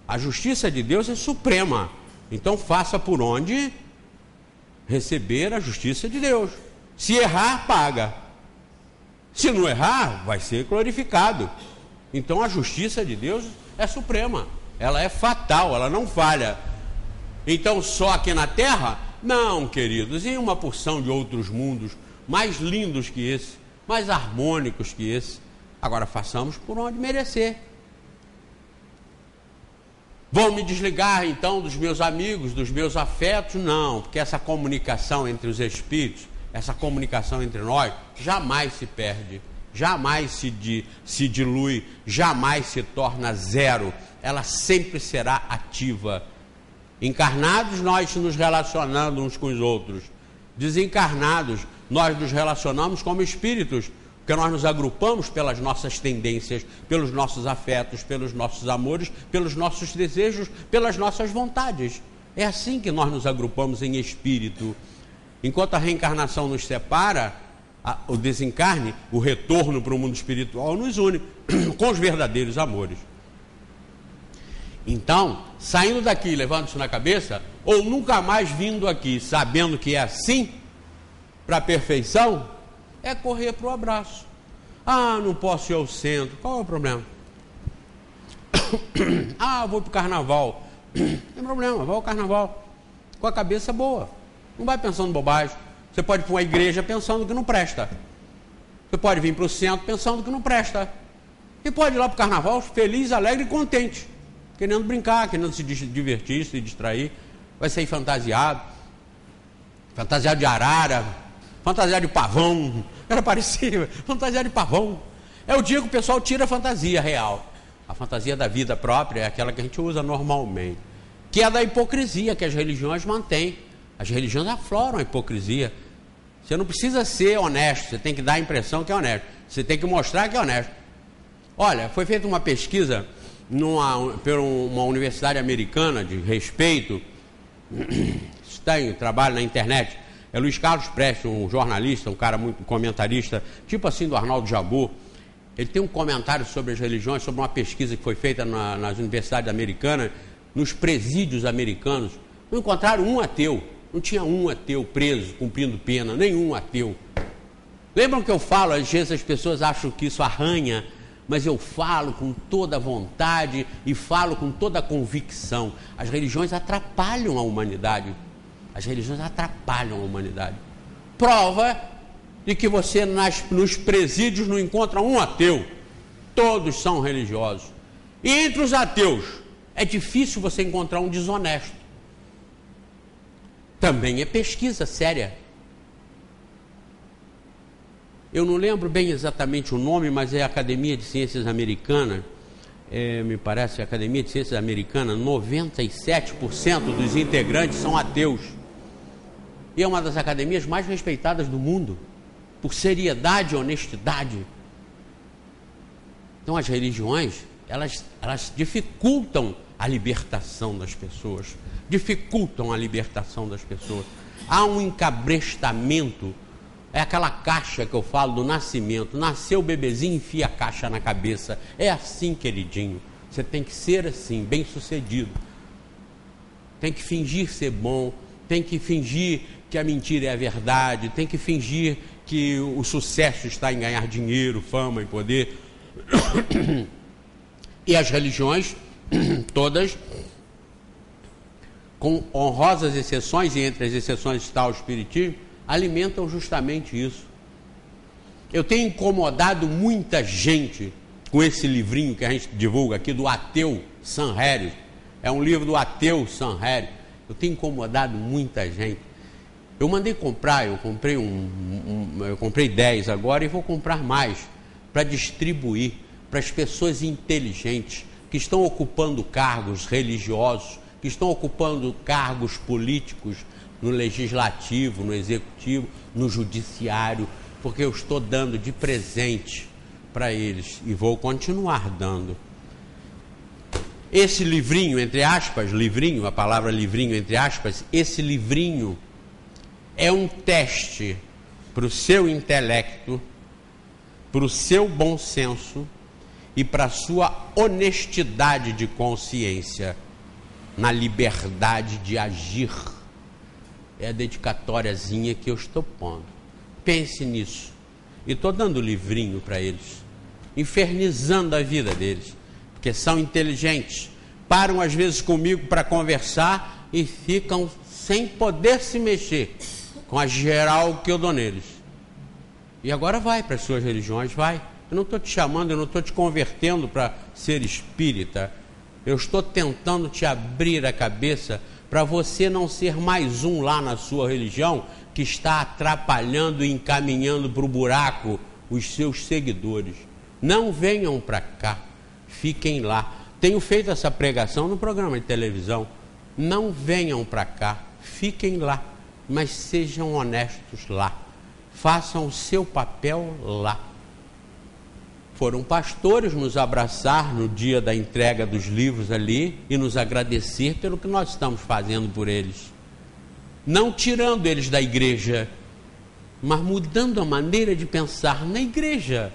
A justiça de Deus é suprema. Então faça por onde receber a justiça de Deus. Se errar, paga. Se não errar, vai ser glorificado. Então a justiça de Deus é suprema. Ela é fatal, ela não falha. Então só aqui na Terra? Não, queridos, em uma porção de outros mundos mais lindos que esse, mais harmônicos que esse. Agora façamos por onde merecer. Vou me desligar então dos meus amigos, dos meus afetos? Não, porque essa comunicação entre os espíritos, essa comunicação entre nós, jamais se perde, jamais se dilui, jamais se torna zero. Ela sempre será ativa. Encarnados, nós nos relacionamos uns com os outros. Desencarnados, nós nos relacionamos como espíritos, porque nós nos agrupamos pelas nossas tendências, pelos nossos afetos, pelos nossos amores, pelos nossos desejos, pelas nossas vontades. É assim que nós nos agrupamos em espírito. Enquanto a reencarnação nos separa, o desencarne, o retorno para o mundo espiritual nos une com os verdadeiros amores. Então, saindo daqui, levando isso na cabeça, ou nunca mais vindo aqui, sabendo que é assim, para a perfeição, é correr para o abraço. Ah, não posso ir ao centro. Qual é o problema? Ah, vou para o carnaval. Não tem problema, vai ao carnaval. Com a cabeça boa. Não vai pensando bobagem. Você pode ir para uma igreja pensando que não presta. Você pode vir para o centro pensando que não presta. E pode ir lá para o carnaval feliz, alegre e contente. Querendo brincar, querendo se divertir, se distrair. Vai sair fantasiado. Fantasiado de arara. Fantasiado de pavão. Era parecido. Fantasiado de pavão. É o dia que o pessoal tira a fantasia real. A fantasia da vida própria é aquela que a gente usa normalmente. Que é a da hipocrisia que as religiões mantêm. As religiões afloram a hipocrisia. Você não precisa ser honesto. Você tem que dar a impressão que é honesto. Você tem que mostrar que é honesto. Olha, foi feita uma pesquisa por uma universidade americana de respeito. Trabalho na internet. É Luiz Carlos Prestes, um jornalista, um cara muito comentarista, tipo assim do Arnaldo Jabbour. Ele tem um comentário sobre as religiões, sobre uma pesquisa que foi feita nas universidades americanas, nos presídios americanos. Não encontraram um ateu, não tinha um ateu preso, cumprindo pena, nenhum ateu. Lembram que eu falo, às vezes as pessoas acham que isso arranha, mas eu falo com toda a vontade e falo com toda a convicção. As religiões atrapalham a humanidade. As religiões atrapalham a humanidade. Prova de que você nos presídios não encontra um ateu. Todos são religiosos. E entre os ateus, é difícil você encontrar um desonesto. Também é pesquisa séria. Eu não lembro bem exatamente o nome, mas é a Academia de Ciências Americana. Me parece a Academia de Ciências Americana, 97% dos integrantes são ateus. E é uma das academias mais respeitadas do mundo, por seriedade e honestidade. Então as religiões, elas dificultam a libertação das pessoas. Dificultam a libertação das pessoas. Há um encabrestamento. É aquela caixa que eu falo do nascimento. Nasceu o bebezinho, enfia a caixa na cabeça. É assim, queridinho. Você tem que ser assim, bem sucedido. Tem que fingir ser bom. Tem que fingir que a mentira é a verdade. Tem que fingir que o sucesso está em ganhar dinheiro, fama e poder. E as religiões, todas, com honrosas exceções, e entre as exceções está o Espiritismo, alimentam justamente isso. Eu tenho incomodado muita gente com esse livrinho que a gente divulga aqui, do ateu Sanherry. É um livro do ateu Sanherry. Eu tenho incomodado muita gente. Eu mandei comprar, eu comprei 10 agora e vou comprar mais para distribuir, para as pessoas inteligentes que estão ocupando cargos religiosos, que estão ocupando cargos políticos no legislativo, no executivo, no judiciário, porque eu estou dando de presente para eles e vou continuar dando. Esse livrinho, entre aspas, livrinho, a palavra livrinho, entre aspas, esse livrinho é um teste para o seu intelecto, para o seu bom senso e para a sua honestidade de consciência na liberdade de agir. É a dedicatóriazinha que eu estou pondo. Pense nisso. E estou dando livrinho para eles, infernizando a vida deles, porque são inteligentes, param às vezes comigo para conversar e ficam sem poder se mexer com a geral que eu dou neles. E agora vai para as suas religiões, vai. Eu não estou te chamando, eu não estou te convertendo para ser espírita. Eu estou tentando te abrir a cabeça para você não ser mais um lá na sua religião que está atrapalhando e encaminhando para o buraco os seus seguidores. Não venham para cá, fiquem lá. Tenho feito essa pregação no programa de televisão. Não venham para cá, fiquem lá, mas sejam honestos lá. Façam o seu papel lá. Foram pastores nos abraçar no dia da entrega dos livros ali e nos agradecer pelo que nós estamos fazendo por eles. Não tirando eles da igreja, mas mudando a maneira de pensar na igreja.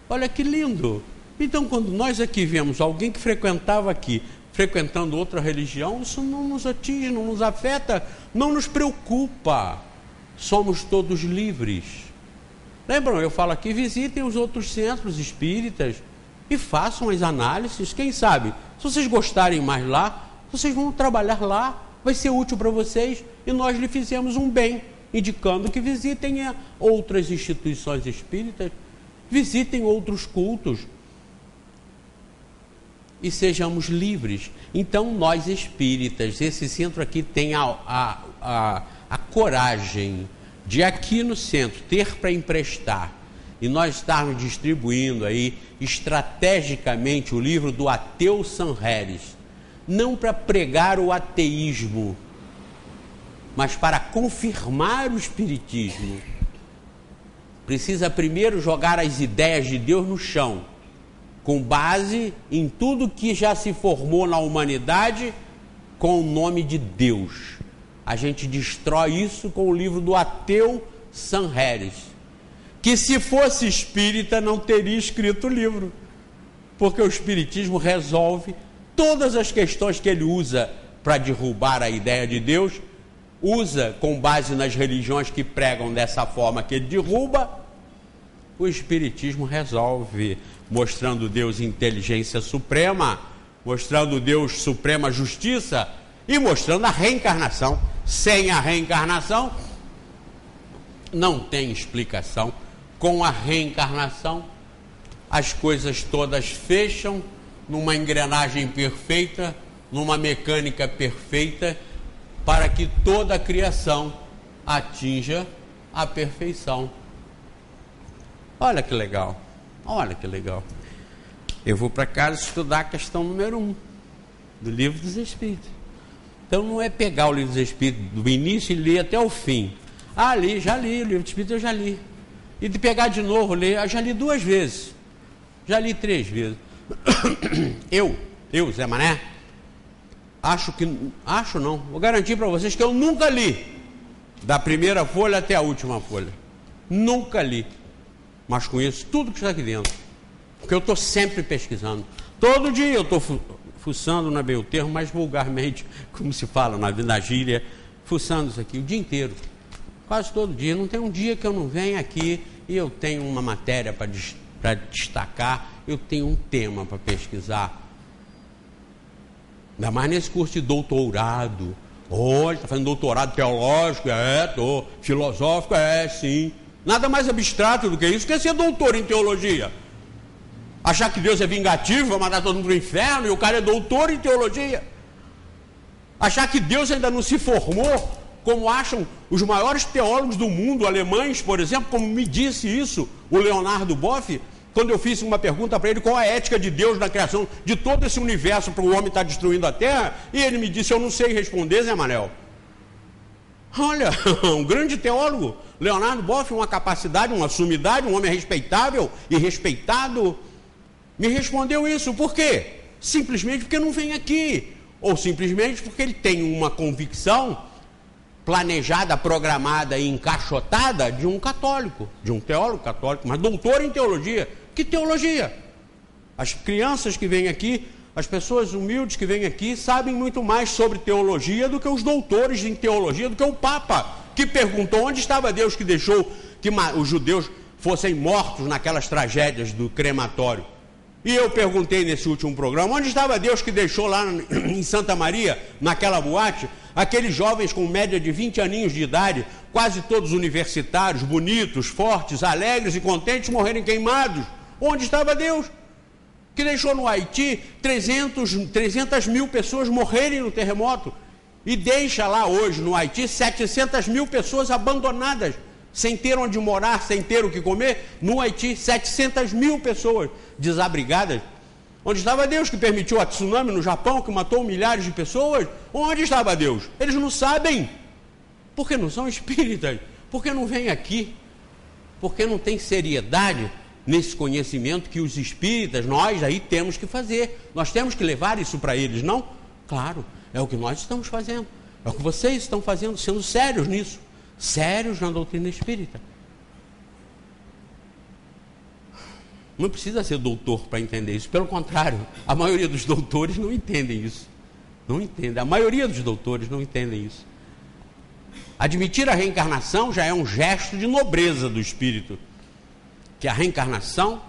Olha que lindo! Então, quando nós aqui vemos alguém que frequentava aqui, frequentando outra religião, isso não nos atinge, não nos afeta, não nos preocupa. Somos todos livres. Lembram, eu falo aqui, visitem os outros centros espíritas e façam as análises. Quem sabe, se vocês gostarem mais lá, vocês vão trabalhar lá, vai ser útil para vocês e nós lhe fizemos um bem, indicando que visitem outras instituições espíritas, visitem outros cultos e sejamos livres. Então nós espíritas, esse centro aqui tem a coragem de aqui no centro ter para emprestar e nós estarmos distribuindo aí estrategicamente o livro do ateu Sanherres, não para pregar o ateísmo, mas para confirmar o espiritismo. Precisa primeiro jogar as ideias de Deus no chão, com base em tudo que já se formou na humanidade com o nome de Deus. A gente destrói isso com o livro do ateu Sanherres, que se fosse espírita não teria escrito o livro, porque o espiritismo resolve todas as questões que ele usa para derrubar a ideia de Deus, usa com base nas religiões que pregam dessa forma que ele derruba. O espiritismo resolve, mostrando Deus inteligência suprema, mostrando Deus suprema justiça e mostrando a reencarnação. Sem a reencarnação não tem explicação. Com a reencarnação as coisas todas fecham numa engrenagem perfeita, numa mecânica perfeita, para que toda a criação atinja a perfeição. Olha que legal, olha que legal. Eu vou para casa estudar a questão número 1 do Livro dos Espíritos. Então não é pegar o Livro dos Espíritos do início e ler até o fim. Já li o Livro dos Espíritos, eu já li. E de pegar de novo, ler, eu já li 2 vezes. Já li 3 vezes. Eu, Zé Mané, vou garantir para vocês que eu nunca li da primeira folha até a última folha. Nunca li. Mas conheço tudo que está aqui dentro. Porque eu estou sempre pesquisando. Todo dia eu estou fuçando, não é bem o termo, mas vulgarmente, como se fala na gíria, fuçando isso aqui o dia inteiro. Quase todo dia. Não tem um dia que eu não venha aqui e eu tenho uma matéria para destacar, eu tenho um tema para pesquisar. Ainda mais nesse curso de doutorado. Olha, está fazendo doutorado teológico? Estou. Filosófico? Sim. Nada mais abstrato do que isso, que ser doutor em teologia. Achar que Deus é vingativo, vai mandar todo mundo para o inferno, e o cara é doutor em teologia. Achar que Deus ainda não se formou, como acham os maiores teólogos do mundo, alemães, por exemplo, como me disse isso o Leonardo Boff, quando eu fiz uma pergunta para ele qual a ética de Deus na criação de todo esse universo para o homem estar destruindo a terra, e ele me disse: eu não sei responder, Zé Manel. Olha, um grande teólogo, Leonardo Boff, uma capacidade, uma sumidade, um homem respeitável e respeitado, me respondeu isso. Por quê? Simplesmente porque não vem aqui, ou simplesmente porque ele tem uma convicção planejada, programada e encaixotada de um católico, de um teólogo católico, mas doutor em teologia. Que teologia? As crianças que vêm aqui, as pessoas humildes que vêm aqui, sabem muito mais sobre teologia do que os doutores em teologia, do que o Papa, que perguntou onde estava Deus que deixou que os judeus fossem mortos naquelas tragédias do crematório. E eu perguntei nesse último programa, onde estava Deus que deixou lá em Santa Maria, naquela boate, aqueles jovens com média de 20 aninhos de idade, quase todos universitários, bonitos, fortes, alegres e contentes, morrerem queimados. Onde estava Deus que deixou no Haiti 300 mil pessoas morrerem no terremoto e deixa lá hoje no Haiti 700 mil pessoas abandonadas, sem ter onde morar, sem ter o que comer? No Haiti, 700 mil pessoas desabrigadas. Onde estava Deus que permitiu a tsunami no Japão, que matou milhares de pessoas? Onde estava Deus? Eles não sabem, porque não são espíritas, porque não vêm aqui, porque não tem seriedade nesse conhecimento que os espíritas, nós aí temos que fazer. Nós temos que levar isso para eles, não? Claro, é o que nós estamos fazendo, é o que vocês estão fazendo, sendo sérios nisso, sérios na doutrina espírita. Não precisa ser doutor para entender isso, pelo contrário, a maioria dos doutores não entendem isso, não entendem, a maioria dos doutores não entendem isso. Admitir a reencarnação já é um gesto de nobreza do espírito, que a reencarnação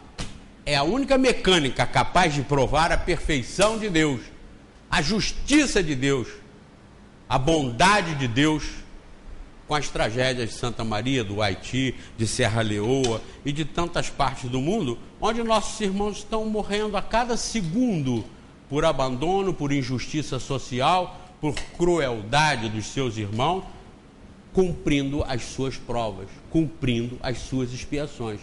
é a única mecânica capaz de provar a perfeição de Deus, a justiça de Deus, a bondade de Deus, com as tragédias de Santa Maria, do Haiti, de Serra Leoa e de tantas partes do mundo, onde nossos irmãos estão morrendo a cada segundo por abandono, por injustiça social, por crueldade dos seus irmãos, cumprindo as suas provas, cumprindo as suas expiações.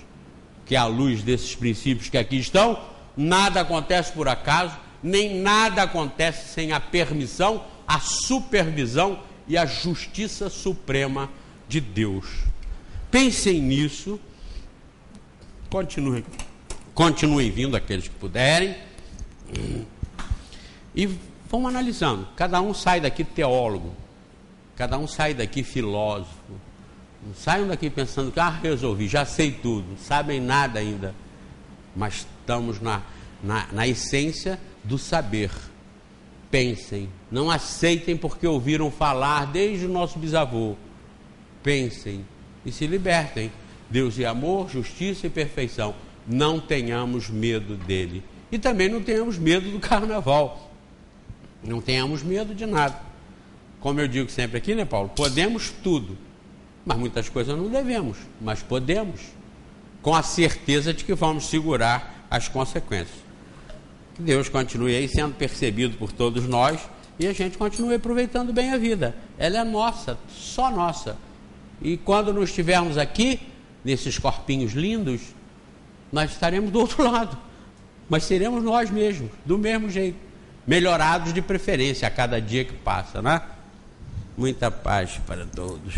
Que à luz desses princípios que aqui estão, nada acontece por acaso, nem nada acontece sem a permissão, a supervisão e a justiça suprema de Deus. Pensem nisso, continuem vindo aqueles que puderem, e vão analisando. Cada um sai daqui teólogo, cada um sai daqui filósofo. Não saiam daqui pensando que resolvi, já sei tudo, não sabem nada ainda, mas estamos na essência do saber. Pensem, não aceitem porque ouviram falar desde o nosso bisavô. Pensem e se libertem. Deus é amor, justiça e perfeição. Não tenhamos medo dele. E também não tenhamos medo do carnaval. Não tenhamos medo de nada. Como eu digo sempre aqui, né, Paulo? Podemos tudo, mas muitas coisas não devemos, mas podemos, com a certeza de que vamos segurar as consequências. Que Deus continue aí sendo percebido por todos nós e a gente continue aproveitando bem a vida. Ela é nossa, só nossa. E quando não estivermos aqui, nesses corpinhos lindos, nós estaremos do outro lado, mas seremos nós mesmos, do mesmo jeito, melhorados de preferência a cada dia que passa, né? Muita paz para todos.